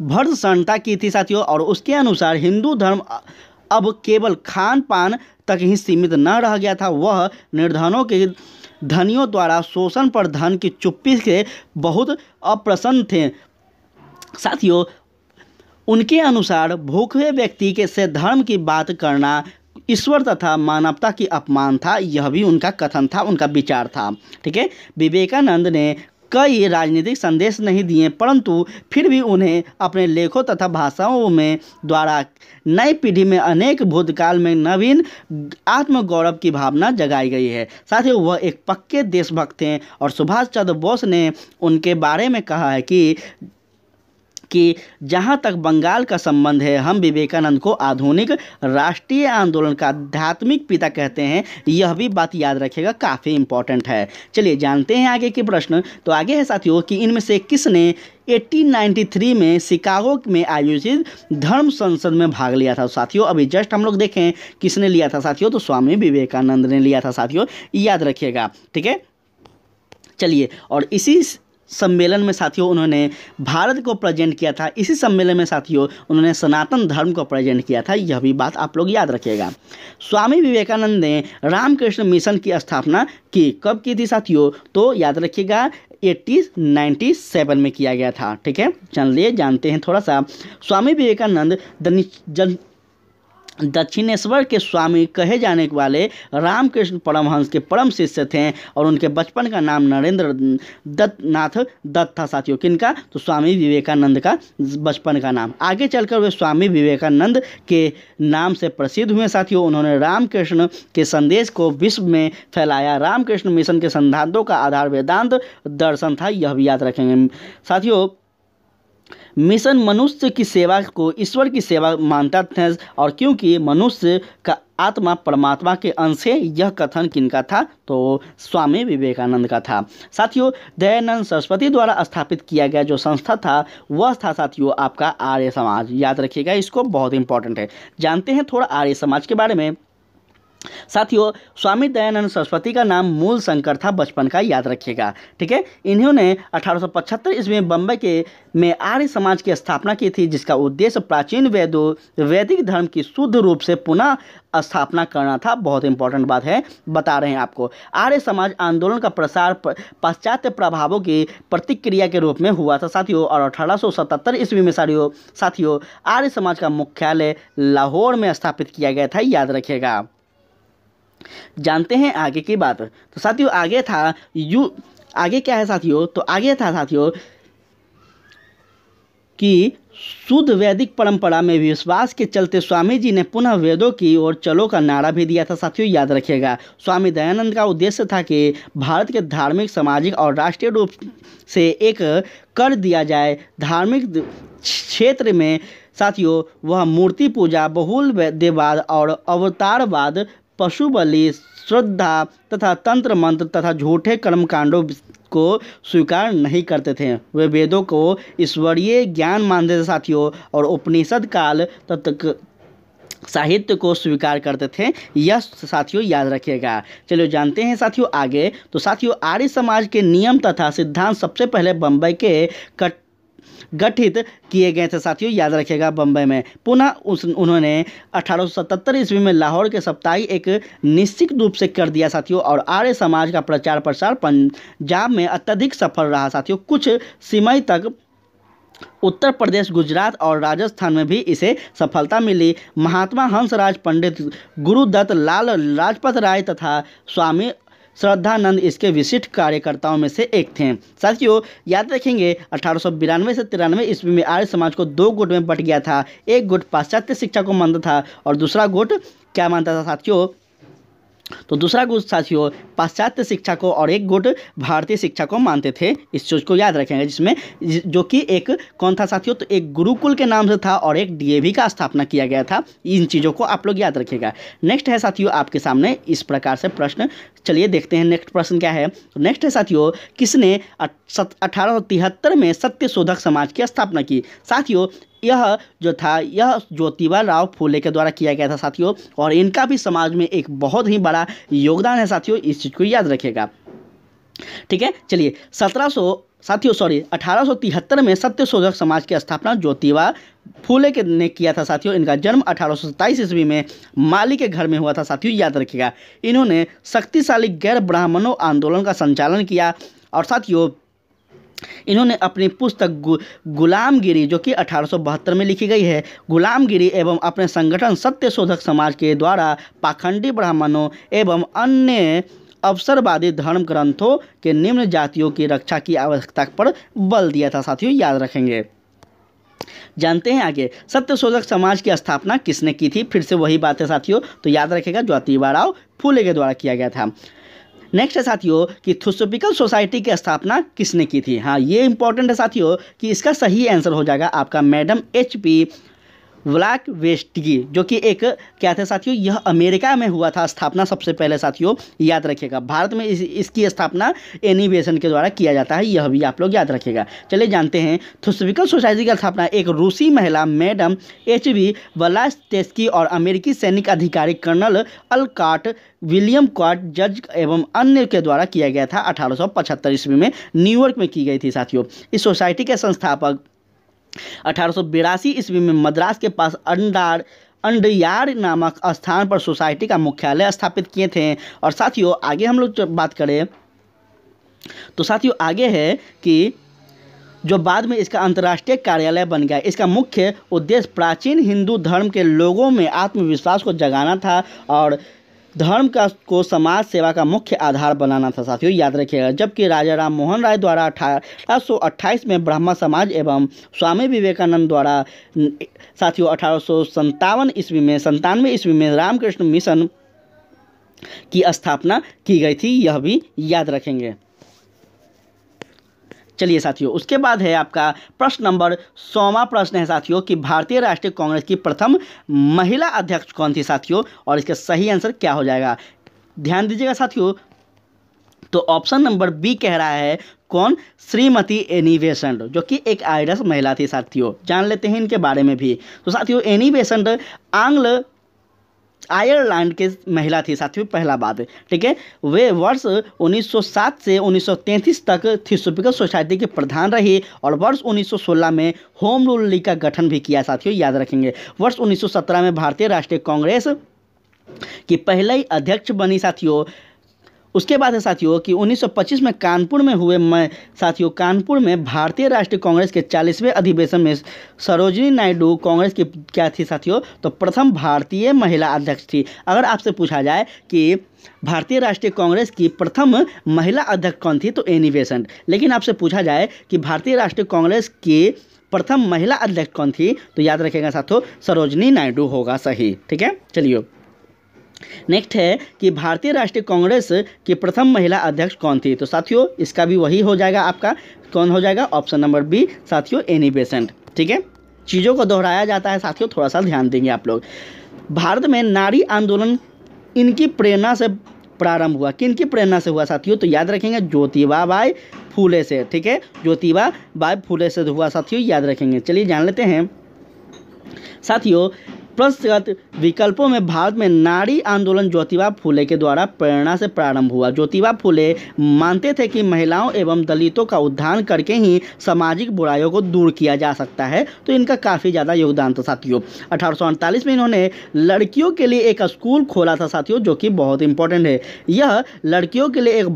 भर्त्सनता की थी साथियों। और उसके अनुसार हिंदू धर्म अब केवल खान पान तक ही सीमित न रह गया था। वह निर्धनों के धनियों द्वारा शोषण पर धन की चुप्पी से बहुत अप्रसन्न थे साथियों। उनके अनुसार भूखे व्यक्ति के से धर्म की बात करना ईश्वर तथा मानवता की अपमान था। यह भी उनका कथन था, उनका विचार था। ठीक है, विवेकानंद ने कई राजनीतिक संदेश नहीं दिए, परंतु फिर भी उन्हें अपने लेखों तथा भाषाओं में द्वारा नई पीढ़ी में अनेक भूतकाल में नवीन आत्मगौरव की भावना जगाई गई है। साथ ही वह एक पक्के देशभक्त थे। और सुभाष चंद्र बोस ने उनके बारे में कहा है कि जहाँ तक बंगाल का संबंध है, हम विवेकानंद को आधुनिक राष्ट्रीय आंदोलन का आध्यात्मिक पिता कहते हैं। यह भी बात याद रखिएगा, काफ़ी इंपॉर्टेंट है। चलिए जानते हैं आगे के प्रश्न। तो आगे है साथियों कि इनमें से किसने 1893 में शिकागो में आयोजित धर्म संसद में भाग लिया था साथियों? अभी जस्ट हम लोग देखें किसने लिया था साथियों, तो स्वामी विवेकानंद ने लिया था साथियों। याद रखिएगा। ठीक है, चलिए, और इसी सम्मेलन में साथियों उन्होंने भारत को प्रेजेंट किया था। इसी सम्मेलन में साथियों उन्होंने सनातन धर्म को प्रेजेंट किया था। यह भी बात आप लोग याद रखिएगा। स्वामी विवेकानंद ने रामकृष्ण मिशन की स्थापना की कब की थी साथियों? तो याद रखिएगा 1897 में किया गया था। ठीक है, चलिए जानते हैं थोड़ा सा। स्वामी विवेकानंद दक्षिणेश्वर के स्वामी कहे जाने वाले रामकृष्ण परमहंस के परम शिष्य थे। और उनके बचपन का नाम नरेंद्र नाथ दत्त था साथियों। किनका? तो स्वामी विवेकानंद का बचपन का नाम। आगे चलकर वे स्वामी विवेकानंद के नाम से प्रसिद्ध हुए साथियों। उन्होंने रामकृष्ण के संदेश को विश्व में फैलाया। रामकृष्ण मिशन के सिद्धांतों का आधार वेदांत दर्शन था। यह भी याद रखेंगे साथियों। मिशन मनुष्य की सेवा को ईश्वर की सेवा मानता था। और क्योंकि मनुष्य का आत्मा परमात्मा के अंश है, यह कथन किनका था? तो स्वामी विवेकानंद का था साथियों। दयानंद सरस्वती द्वारा स्थापित किया गया जो संस्था था वह था साथियों आपका आर्य समाज। याद रखिएगा, इसको बहुत इंपॉर्टेंट है। जानते हैं थोड़ा आर्य समाज के बारे में साथियों। स्वामी दयानंद सरस्वती का नाम मूल शंकर था बचपन का, याद रखिएगा। ठीक है, इन्होंने 1875 ईस्वी में बम्बई में आर्य समाज की स्थापना की थी, जिसका उद्देश्य प्राचीन वैदिक धर्म की शुद्ध रूप से पुनः स्थापना करना था। बहुत इंपॉर्टेंट बात है, बता रहे हैं आपको। आर्य समाज आंदोलन का प्रसार पाश्चात्य प्रभावों की प्रतिक्रिया के रूप में हुआ था साथियों। और 1877 ईस्वी में साथियों आर्य समाज का मुख्यालय लाहौर में स्थापित किया गया था। याद रखिएगा। जानते हैं आगे की बात। तो साथियों आगे क्या है साथियों? तो आगे था साथियों कि शुद्ध वैदिक परंपरा में विश्वास के चलते स्वामी जी ने पुनः वेदों की ओर चलो का नारा भी दिया था साथियों। याद रखिएगा। स्वामी दयानंद का उद्देश्य था कि भारत के धार्मिक, सामाजिक और राष्ट्रीय रूप से एक कर दिया जाए। धार्मिक क्षेत्र में साथियों वह मूर्ति पूजा, बहुल देववाद और अवतारवाद, पशु बलि, श्रद्धा तथा तंत्र मंत्र तथा झूठे कर्मकांडों को स्वीकार नहीं करते थे। वे वेदों को ईश्वरीय ज्ञान मानते थे साथियों। और उपनिषद काल तक साहित्य को स्वीकार करते थे, यह साथियों याद रखिएगा। चलिए जानते हैं साथियों आगे। तो साथियों आर्य समाज के नियम तथा सिद्धांत सबसे पहले बम्बई के गठित किए गए थे साथियों, याद रखिएगा बम्बई में। पुनः उन्होंने 1877 ईस्वी में लाहौर के सप्ताही एक निश्चित रूप से कर दिया साथियों। और आर्य समाज का प्रचार प्रसार पंजाब में अत्यधिक सफल रहा साथियों। कुछ समय तक उत्तर प्रदेश, गुजरात और राजस्थान में भी इसे सफलता मिली। महात्मा हंसराज, पंडित गुरुदत्त, लाल लाजपत राय तथा स्वामी श्रद्धानंद इसके विशिष्ट कार्यकर्ताओं में से एक थे साथियों। याद रखेंगे 1892 से 93 ईस्वी में आर्य समाज को दो गुट में बट गया था। एक गुट पाश्चात्य शिक्षा को मानता था और दूसरा गुट क्या मानता था साथियों? तो दूसरा गुट साथियों पाश्चात्य शिक्षा को और एक गुट भारतीय शिक्षा को मानते थे। इस चीज़ को याद रखेंगे, जिसमें जो कि एक कौन था साथियों? तो एक गुरुकुल के नाम से था और एक डीएवी का स्थापना किया गया था। इन चीज़ों को आप लोग याद रखिएगा। नेक्स्ट है साथियों आपके सामने इस प्रकार से प्रश्न। चलिए देखते हैं नेक्स्ट प्रश्न क्या है। नेक्स्ट है साथियों, किसने 1873 में सत्य शोधक समाज की स्थापना की? साथियों यह जो था यह ज्योतिबा राव फूले के द्वारा किया गया था साथियों। और इनका भी समाज में एक बहुत ही बड़ा योगदान है साथियों, इस चीज़ को याद रखिएगा। ठीक है, चलिए 1873 में सत्य शोधक समाज की स्थापना ज्योतिबा फूले के ने किया था साथियों। इनका जन्म 1827 ईस्वी में माली के घर में हुआ था साथियों, याद रखिएगा। इन्होंने शक्तिशाली गैर ब्राह्मणों आंदोलन का संचालन किया। और साथियों इन्होंने अपनी पुस्तक गुलामगिरी, जो कि 1872 में लिखी गई है, गुलामगिरी एवं अपने संगठन सत्य शोधक समाज के द्वारा पाखंडी ब्राह्मणों एवं अन्य अवसरवादी धर्म ग्रंथों के निम्न जातियों की रक्षा की आवश्यकता पर बल दिया था साथियों, याद रखेंगे। जानते हैं आगे सत्य शोधक समाज की स्थापना किसने की थी? फिर से वही बात है साथियों, तो याद रखेगा ज्योतिबा राव फूले के द्वारा किया गया था। नेक्स्ट है साथियों कि थियोसॉफिकल सोसाइटी की स्थापना किसने की थी? हाँ, ये इंपॉर्टेंट है साथियों कि इसका सही आंसर हो जाएगा आपका मैडम HP ब्लैकवेस्टकी, जो कि एक क्या थे साथियों? यह अमेरिका में हुआ था स्थापना सबसे पहले साथियों, याद रखिएगा। भारत में इसकी स्थापना एनी बेसेंट के द्वारा किया जाता है, यह भी आप लोग याद रखिएगा। चलिए जानते हैं थियोसॉफिकल सोसाइटी की स्थापना एक रूसी महिला मैडम HB ब्लैकवेस्टकी और अमेरिकी सैनिक अधिकारी कर्नल अल्काट विलियम कॉट जज एवं अन्य के द्वारा किया गया था। 1875 ईस्वी में न्यूयॉर्क में की गई थी साथियों। इस सोसाइटी के संस्थापक 1882 ईस्वी में मद्रास के पास अंडयार नामक स्थान पर सोसाइटी का मुख्यालय स्थापित किए थे। और साथियों आगे हम लोग जब बात करें तो साथियों आगे है कि जो बाद में इसका अंतर्राष्ट्रीय कार्यालय बन गया। इसका मुख्य उद्देश्य प्राचीन हिंदू धर्म के लोगों में आत्मविश्वास को जगाना था और धर्म को समाज सेवा का मुख्य आधार बनाना था साथियों, याद रखिएगा। जबकि राजा राम मोहन राय द्वारा 1828 में ब्राह्मण समाज एवं स्वामी विवेकानंद द्वारा साथियों 1897 ईस्वी में रामकृष्ण मिशन की स्थापना की गई थी, यह भी याद रखेंगे। चलिए साथियों उसके बाद है आपका प्रश्न नंबर 100वां प्रश्न है साथियों कि भारतीय राष्ट्रीय कांग्रेस की प्रथम महिला अध्यक्ष कौन थी साथियों? और इसका सही आंसर क्या हो जाएगा? ध्यान दीजिएगा साथियों। तो ऑप्शन नंबर बी कह रहा है कौन? श्रीमती एनी बेसेंट, जो कि एक आयरिश महिला थी साथियों। जान लेते हैं इनके बारे में भी। तो साथियों एनी बेसेंट आयरलैंड के महिला थी साथियों, पहला बात। ठीक है, वे वर्ष 1907 से 1933 तक थियोसॉफिकल सोसाइटी के प्रधान रही और वर्ष 1916 में होम रूल लीग का गठन भी किया साथियों, याद रखेंगे। वर्ष 1917 में भारतीय राष्ट्रीय कांग्रेस की पहली अध्यक्ष बनी साथियों। उसके बाद है साथियों कि 1925 में कानपुर में भारतीय राष्ट्रीय कांग्रेस के 40वें अधिवेशन में सरोजिनी नायडू कांग्रेस की क्या थी साथियों? तो प्रथम भारतीय महिला अध्यक्ष थी। अगर आपसे पूछा जाए कि भारतीय राष्ट्रीय कांग्रेस की प्रथम महिला अध्यक्ष कौन थी, तो एनी बेसेंट। लेकिन आपसे पूछा जाए कि भारतीय राष्ट्रीय कांग्रेस की प्रथम महिला अध्यक्ष कौन थी, तो याद रखेगा साथियों सरोजिनी नायडू होगा सही। ठीक है, चलिए नेक्स्ट है कि भारतीय राष्ट्रीय कांग्रेस की प्रथम महिला अध्यक्ष कौन थी? तो साथियों इसका भी वही हो जाएगा आपका, कौन हो जाएगा? ऑप्शन नंबर बी साथियों एनी बेसेंट। ठीक है, चीज़ों को दोहराया जाता है साथियों, थोड़ा सा ध्यान देंगे आप लोग। भारत में नारी आंदोलन इनकी प्रेरणा से प्रारंभ हुआ। किनकी प्रेरणा से हुआ साथियों? तो याद रखेंगे ज्योतिबा बाई फूले से। ठीक है, ज्योतिबा बाई फूले से हुआ साथियों, याद रखेंगे। चलिए जान लेते हैं साथियों प्रस्तुत विकल्पों में भारत में नारी आंदोलन ज्योतिबा फुले के द्वारा प्रेरणा से प्रारंभ हुआ। ज्योतिबा फुले मानते थे कि महिलाओं एवं दलितों का उद्धार करके ही सामाजिक बुराइयों को दूर किया जा सकता है, तो इनका काफ़ी ज़्यादा योगदान था साथियों। 1848 में इन्होंने लड़कियों के लिए एक स्कूल खोला था साथियों, जो कि बहुत इंपॉर्टेंट है। यह लड़कियों के लिए एक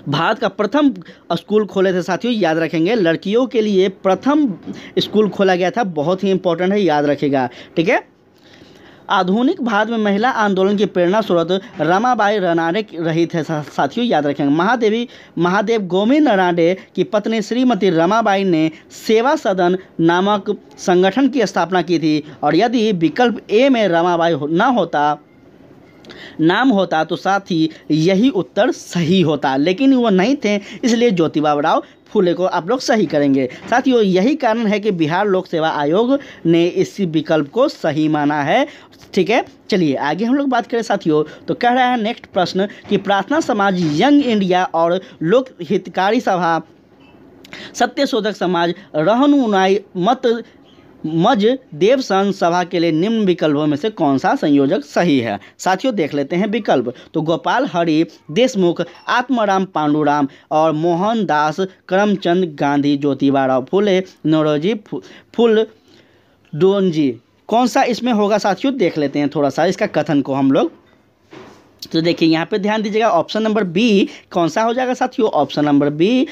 भारत का प्रथम स्कूल खोले थे साथियों, याद रखेंगे। लड़कियों के लिए प्रथम स्कूल खोला गया था, बहुत ही इंपॉर्टेंट है, याद रखेगा, ठीक है। आधुनिक भारत में महिला आंदोलन की प्रेरणा स्रोत रमाबाई रनाडे रही थे साथियों, याद रखेंगे। महादेव गोविंद रनाडे की पत्नी श्रीमती रमाबाई ने सेवा सदन नामक संगठन की स्थापना की थी, और यदि विकल्प ए में रमाबाई नाम होता तो साथ ही यही उत्तर सही होता, लेकिन वो नहीं थे, इसलिए ज्योतिबा फुले को आप लोग सही करेंगे साथियों। यही कारण है कि बिहार लोक सेवा आयोग ने इसी विकल्प को सही माना है, ठीक है। चलिए आगे हम लोग बात करें साथियों, तो कह रहा है नेक्स्ट प्रश्न कि प्रार्थना समाज, यंग इंडिया और लोक हितकारी सभा, सत्यशोधक समाज, रहनुमाई मज देवसन सभा के लिए निम्न विकल्पों में से कौन सा संयोजक सही है। साथियों देख लेते हैं विकल्प, तो गोपाल हरि देशमुख, आत्माराम पांडुराम और मोहनदास करमचंद गांधी, ज्योतिबा फुले, नौरोजी फुलडोनजी, कौन सा इसमें होगा साथियों, देख लेते हैं थोड़ा सा इसका कथन को हम लोग। तो देखिए यहाँ पे ध्यान दीजिएगा, ऑप्शन नंबर बी कौन सा हो जाएगा साथियों, ऑप्शन नंबर बी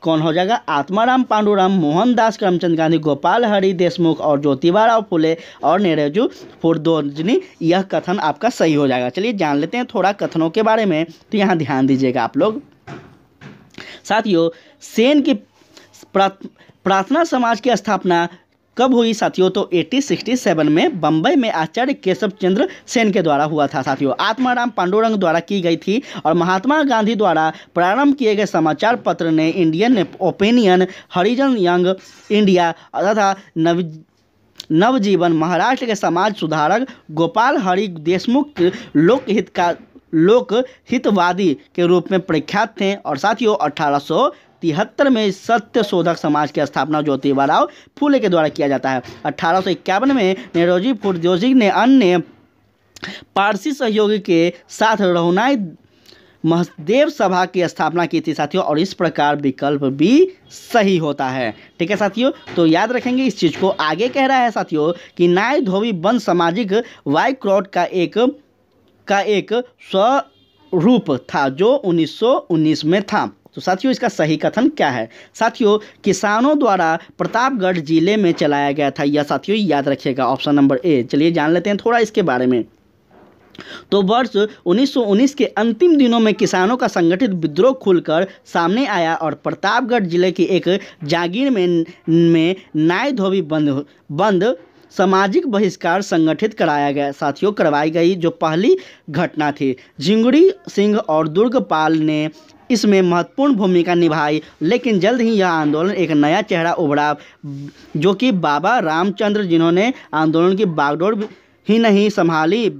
कौन हो जाएगा, आत्माराम पांडुराम, मोहनदास करमचंद गांधी, गोपाल हरि देशमुख और ज्योतिबा फुले और नौरोजी फुलडोनजी, यह कथन आपका सही हो जाएगा। चलिए जान लेते हैं थोड़ा कथनों के बारे में, तो यहाँ ध्यान दीजिएगा आप लोग साथियों। सेन की प्रार्थना समाज की स्थापना कब हुई साथियों, तो 1867 में बम्बई में आचार्य केशव चंद्र सेन के द्वारा हुआ था साथियों। आत्माराम पांडुरंग द्वारा की गई थी, और महात्मा गांधी द्वारा प्रारंभ किए गए समाचार पत्र ने इंडियन ओपिनियन, हरिजन यंग इंडिया तथा नवजीवन, महाराष्ट्र के समाज सुधारक गोपाल हरि देशमुख लोकहितवादी के रूप में प्रख्यात थे। और साथियों 1873 में सत्यशोधक समाज की स्थापना ज्योतिबा फुले के द्वारा किया जाता है। 1851 में नौरोजी फुलडोनजी ने अन्य पारसी सहयोगी के साथ रहुनाई महादेव सभा की स्थापना की थी साथियों, और इस प्रकार विकल्प भी सही होता है, ठीक है साथियों। तो याद रखेंगे इस चीज़ को। आगे कह रहा है साथियों कि नाय धोबी बंद सामाजिक वाइक्रॉट का एक स्वरूप था जो 1919 में था। तो साथियों इसका सही कथन क्या है साथियों, किसानों द्वारा प्रतापगढ़ जिले में चलाया गया था, यह साथियों याद रखिएगा, ऑप्शन नंबर ए। चलिए जान लेते हैं थोड़ा इसके बारे में। तो वर्ष 1919 के अंतिम दिनों में किसानों का संगठित विद्रोह खुलकर सामने आया, और प्रतापगढ़ जिले की एक जागीर में नाय धोबी बंद सामाजिक बहिष्कार संगठित करवाई गई, जो पहली घटना थी। झिंगुड़ी सिंह और दुर्गपाल ने इसमें महत्वपूर्ण भूमिका निभाई, लेकिन जल्द ही यह आंदोलन एक नया चेहरा उभरा, जो कि बाबा रामचंद्र, जिन्होंने आंदोलन की बागडोर ही नहीं संभाली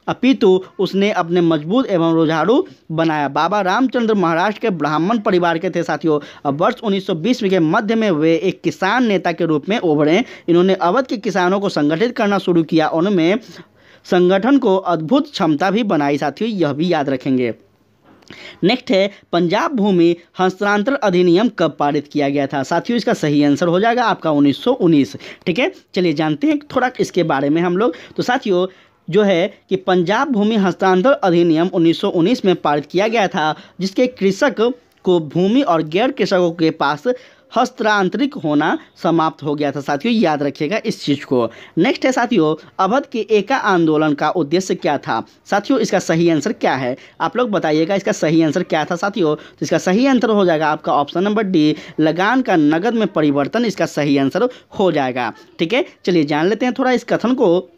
अपितु उसने अपने मजबूत एवं रुझारू बनाया। बाबा रामचंद्र महाराष्ट्र के ब्राह्मण परिवार के थे साथियों। अब वर्ष 1920 के मध्य में वे एक किसान नेता के रूप में उभरे। इन्होंने अवध के किसानों को संगठित करना शुरू किया, उनमें संगठन को अद्भुत क्षमता भी बनाई साथियों, यह भी याद रखेंगे। नेक्स्ट है पंजाब भूमि हस्तांतरण अधिनियम कब पारित किया गया था साथियों, इसका सही आंसर हो जाएगा आपका 1919, ठीक है। चलिए जानते हैं थोड़ा इसके बारे में हम लोग। तो साथियों जो है कि पंजाब भूमि हस्तांतरण अधिनियम 1919 में पारित किया गया था, जिसके कृषक को भूमि और गैर कृषकों के पास हस्तांतरित होना समाप्त हो गया था साथियों, याद रखिएगा इस चीज़ को। नेक्स्ट है साथियों अवध के एका आंदोलन का उद्देश्य क्या था साथियों, इसका सही आंसर क्या है आप लोग बताइएगा, इसका सही आंसर क्या था साथियों। तो इसका सही आंसर हो जाएगा आपका ऑप्शन नंबर डी, लगान का नगद में परिवर्तन, इसका सही आंसर हो जाएगा, ठीक है। चलिए जान लेते हैं थोड़ा इस कथन को।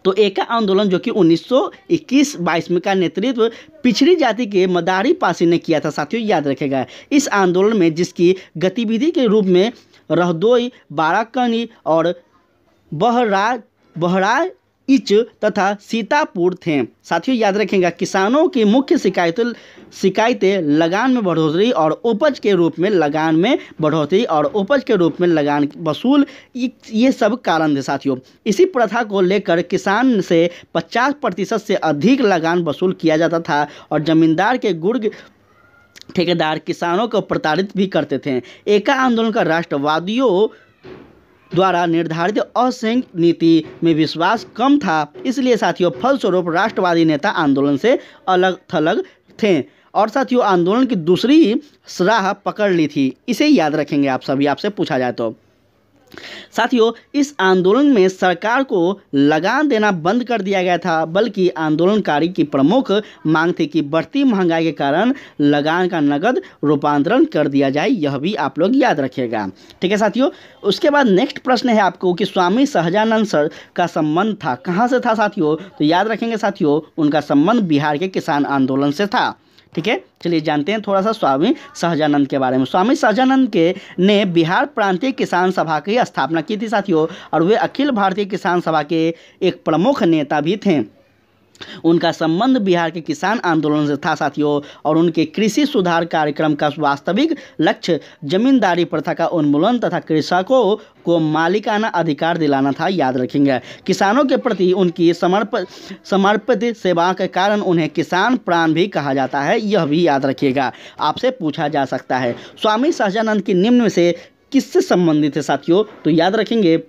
तो एका आंदोलन जो कि 1921-22 में का नेतृत्व पिछड़ी जाति के मदारी पासी ने किया था साथियों, याद रखेगा। इस आंदोलन में जिसकी गतिविधि के रूप में रहदोई, बाराकनी और बहरा इच तथा सीतापुर थे। साथियों याद रखेंगे, किसानों की मुख्य शिकायतें लगान में बढ़ोतरी और उपज के रूप में लगान में बढ़ोतरी और उपज के रूप में लगान वसूल, ये सब कारण थे साथियों। इसी प्रथा को लेकर किसान से 50% से अधिक लगान वसूल किया जाता था और जमींदार के गुड़ ठेकेदार किसानों को प्रताड़ित भी करते थे। एका आंदोलन का राष्ट्रवादियों द्वारा निर्धारित असंघ नीति में विश्वास कम था, इसलिए साथियों फलस्वरूप राष्ट्रवादी नेता आंदोलन से अलग थलग थे और साथियों आंदोलन की दूसरी राह पकड़ ली थी। इसे याद रखेंगे आप सभी, आपसे पूछा जाए तो। साथियों इस आंदोलन में सरकार को लगान देना बंद कर दिया गया था, बल्कि आंदोलनकारी की प्रमुख मांग थी कि बढ़ती महंगाई के कारण लगान का नगद रूपांतरण कर दिया जाए। यह भी आप लोग याद रखिएगा, ठीक है साथियों। उसके बाद नेक्स्ट प्रश्न है आपको कि स्वामी सहजानंद सर का संबंध था, कहाँ से था साथियों? तो याद रखेंगे साथियों, उनका संबंध बिहार के किसान आंदोलन से था, ठीक है। चलिए जानते हैं थोड़ा सा स्वामी सहजानंद के बारे में। स्वामी सहजानंद के ने बिहार प्रांतीय किसान सभा की स्थापना की थी साथियों, और वे अखिल भारतीय किसान सभा के एक प्रमुख नेता भी थे। उनका संबंध बिहार के किसान आंदोलन से था साथियों, और उनके कृषि सुधार कार्यक्रम का वास्तविक लक्ष्य जमींदारी प्रथा का उन्मूलन तथा कृषकों को मालिकाना अधिकार दिलाना था। याद रखेंगे, किसानों के प्रति उनकी समर्पित सेवा के कारण उन्हें किसान प्राण भी कहा जाता है। यह भी याद रखिएगा, आपसे पूछा जा सकता है। स्वामी सहजानंद की निम्न में से किससे संबंधित है साथियों? तो याद रखेंगे,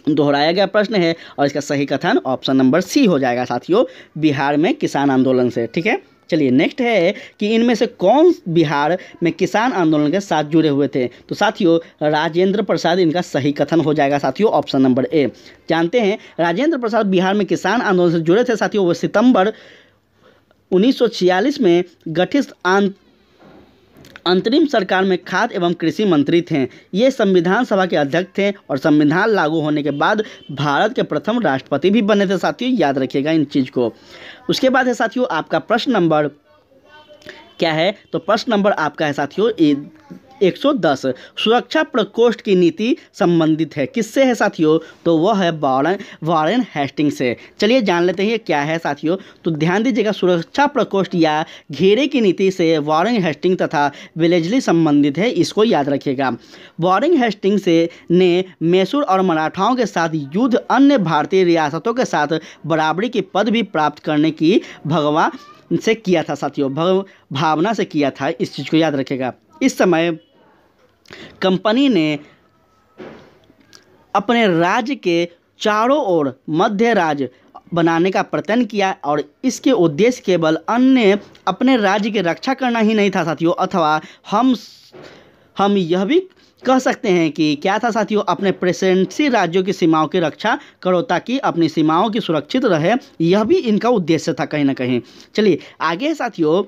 दोहराया गया प्रश्न है और इसका सही कथन ऑप्शन नंबर सी हो जाएगा साथियों, बिहार में किसान आंदोलन से, ठीक है। चलिए नेक्स्ट है कि इनमें से कौन बिहार में किसान आंदोलन के साथ जुड़े हुए थे? तो साथियों राजेंद्र प्रसाद इनका सही कथन हो जाएगा साथियों, ऑप्शन नंबर ए। जानते हैं राजेंद्र प्रसाद बिहार में किसान आंदोलन से जुड़े थे साथियों। वो सितंबर 1946 में गठित अंतरिम सरकार में खाद्य एवं कृषि मंत्री थे। ये संविधान सभा के अध्यक्ष थे और संविधान लागू होने के बाद भारत के प्रथम राष्ट्रपति भी बने थे साथियों, याद रखिएगा इन चीज़ को। उसके बाद है साथियों आपका प्रश्न नंबर क्या है? तो प्रश्न नंबर आपका है साथियों 110, सुरक्षा प्रकोष्ठ की नीति संबंधित है, किससे है साथियों? तो वह है वॉरेन हेस्टिंग्स से। चलिए जान लेते हैं क्या है साथियों। तो ध्यान दीजिएगा, सुरक्षा प्रकोष्ठ या घेरे की नीति से वॉरेन हेस्टिंग्स तथा वेलेस्ली संबंधित है, इसको याद रखिएगा। वॉरेन हेस्टिंग्स ने मैसूर और मराठाओं के साथ युद्ध अन्य भारतीय रियासतों के साथ बराबरी की पद भी प्राप्त करने की से किया था साथियों, भावना से किया था, इस चीज़ को याद रखिएगा। इस समय कंपनी ने अपने राज्य के चारों ओर मध्य राज्य बनाने का प्रयत्न किया और इसके उद्देश्य केवल अपने राज्य की रक्षा करना ही नहीं था साथियों, अथवा हम यह भी कह सकते हैं कि क्या था साथियों, अपने प्रेसिडेंसी राज्यों की सीमाओं की रक्षा करो ताकि अपनी सीमाओं की सुरक्षित रहे। यह भी इनका उद्देश्य था कहीं ना कहीं। चलिए आगे साथियों,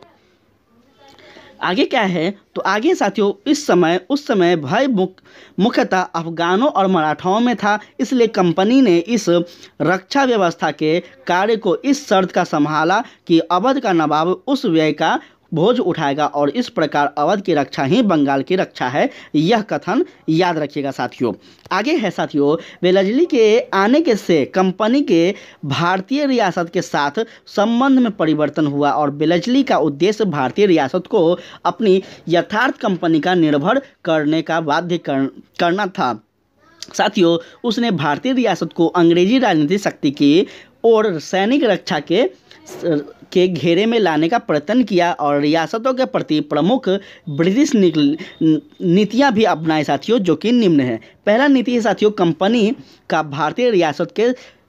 आगे क्या है? तो आगे साथियों उस समय भय मुख्यतः अफगानों और मराठाओं में था, इसलिए कंपनी ने इस रक्षा व्यवस्था के कार्य को इस शर्त का संभाला कि अवध का नवाब उस व्यय का बोझ उठाएगा और इस प्रकार अवध की रक्षा ही बंगाल की रक्षा है। यह कथन याद रखिएगा साथियों। आगे है साथियों, वेलेस्ली के आने के से कंपनी के भारतीय रियासत के साथ संबंध में परिवर्तन हुआ और वेलेस्ली का उद्देश्य भारतीय रियासत को अपनी यथार्थ कंपनी का निर्भर करने का बाध्य करना था साथियों। उसने भारतीय रियासत को अंग्रेजी राजनीतिक शक्ति की और सैनिक रक्षा के घेरे में लाने का प्रयत्न किया और रियासतों के प्रति प्रमुख ब्रिटिश नीतियां भी अपनाए साथियों, जो कि निम्न है। पहला नीति है साथियों, कंपनी का भारतीय रियासत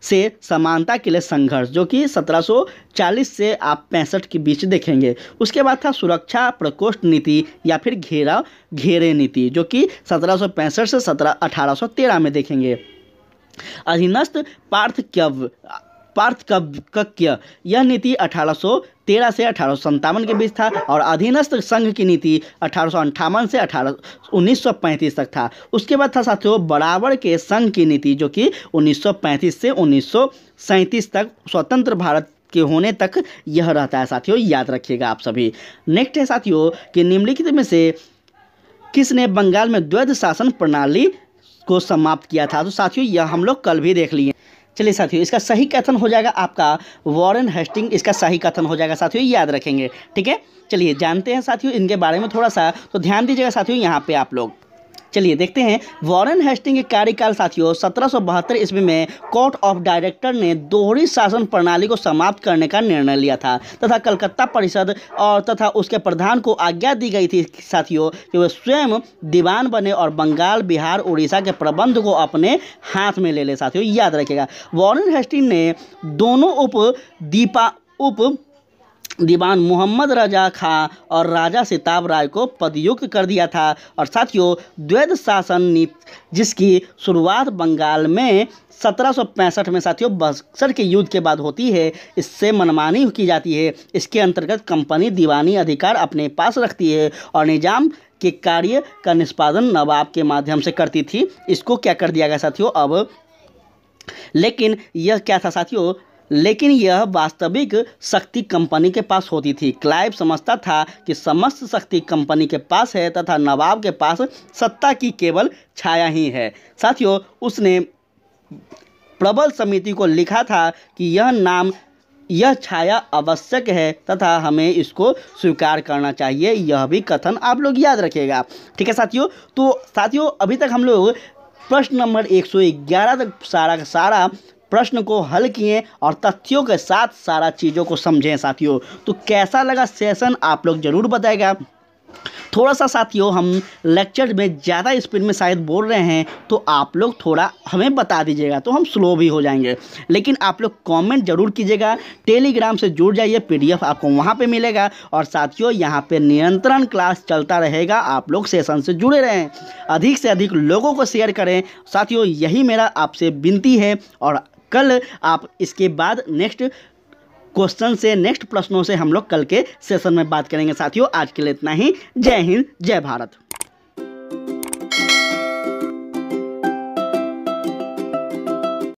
से समानता के लिए संघर्ष, जो कि 1740 से आप 65 के बीच देखेंगे। उसके बाद था सुरक्षा प्रकोष्ठ नीति या फिर घेरे नीति, जो कि 1765 से 1813 में देखेंगे। अधीनस्थ पार्थक्य यह नीति 1813 से 1857 के बीच था और अधीनस्थ संघ की नीति 1858 से 1935 तक था। उसके बाद था साथियों बराबर के संघ की नीति, जो कि 1935 से 1937 तक स्वतंत्र भारत के होने तक यह रहता है साथियों, याद रखिएगा आप सभी। नेक्स्ट है साथियों कि निम्नलिखित में से किसने बंगाल में द्वैध शासन प्रणाली को समाप्त किया था? तो साथियों यह हम लोग कल भी देख लिए। चलिए साथियों, इसका सही कथन हो जाएगा आपका वॉरेन हेस्टिंग, इसका सही कथन हो जाएगा साथियों, याद रखेंगे। ठीक है, चलिए जानते हैं साथियों इनके बारे में थोड़ा सा, तो ध्यान दीजिएगा साथियों यहाँ पे आप लोग। चलिए देखते हैं, वॉरेन हेस्टिंग के कार्यकाल साथियों 1772 ईस्वी में कोर्ट ऑफ डायरेक्टर ने दोहरी शासन प्रणाली को समाप्त करने का निर्णय लिया था तथा कलकत्ता परिषद और तथा उसके प्रधान को आज्ञा दी गई थी साथियों कि वे स्वयं दीवान बने और बंगाल, बिहार, उड़ीसा के प्रबंध को अपने हाथ में ले ले साथियों, याद रखिएगा। वॉरेन हेस्टिंग ने दोनों उप दीवान मोहम्मद रजा खां और राजा सिताब राय को पदयुक्त कर दिया था। और साथियों द्वैध शासन नीति जिसकी शुरुआत बंगाल में 1765 में साथियों बक्सर के युद्ध के बाद होती है, इससे मनमानी की जाती है। इसके अंतर्गत कंपनी दीवानी अधिकार अपने पास रखती है और निजाम के कार्य का निष्पादन नवाब के माध्यम से करती थी। इसको क्या कर दिया गया साथियों अब, लेकिन यह क्या था साथियों, लेकिन यह वास्तविक शक्ति कंपनी के पास होती थी। क्लाइव समझता था कि समस्त शक्ति कंपनी के पास है तथा नवाब के पास सत्ता की केवल छाया ही है। साथियों उसने प्रबल समिति को लिखा था कि यह छाया आवश्यक है तथा हमें इसको स्वीकार करना चाहिए। यह भी कथन आप लोग याद रखिएगा। ठीक है साथियों, तो साथियों अभी तक हम लोग प्रश्न नंबर 111 तक सारा का सारा प्रश्न को हल किए और तथ्यों के साथ सारा चीज़ों को समझें साथियों। तो कैसा लगा सेशन आप लोग ज़रूर बताएगा। थोड़ा सा साथियों हम लेक्चर में ज़्यादा स्पीड में शायद बोल रहे हैं, तो आप लोग थोड़ा हमें बता दीजिएगा, तो हम स्लो भी हो जाएंगे। लेकिन आप लोग कमेंट जरूर कीजिएगा। टेलीग्राम से जुड़ जाइए, PDF आपको वहाँ पे मिलेगा। और साथियों यहाँ पे निरंतरण क्लास चलता रहेगा, आप लोग सेशन से जुड़े रहें, अधिक से अधिक लोगों को शेयर करें साथियों, यही मेरा आपसे विनती है। और कल आप इसके बाद नेक्स्ट क्वेश्चन से, नेक्स्ट प्रश्नों से हम लोग कल के सेशन में बात करेंगे साथियों। आज के लिए इतना ही। जय हिंद, जय भारत।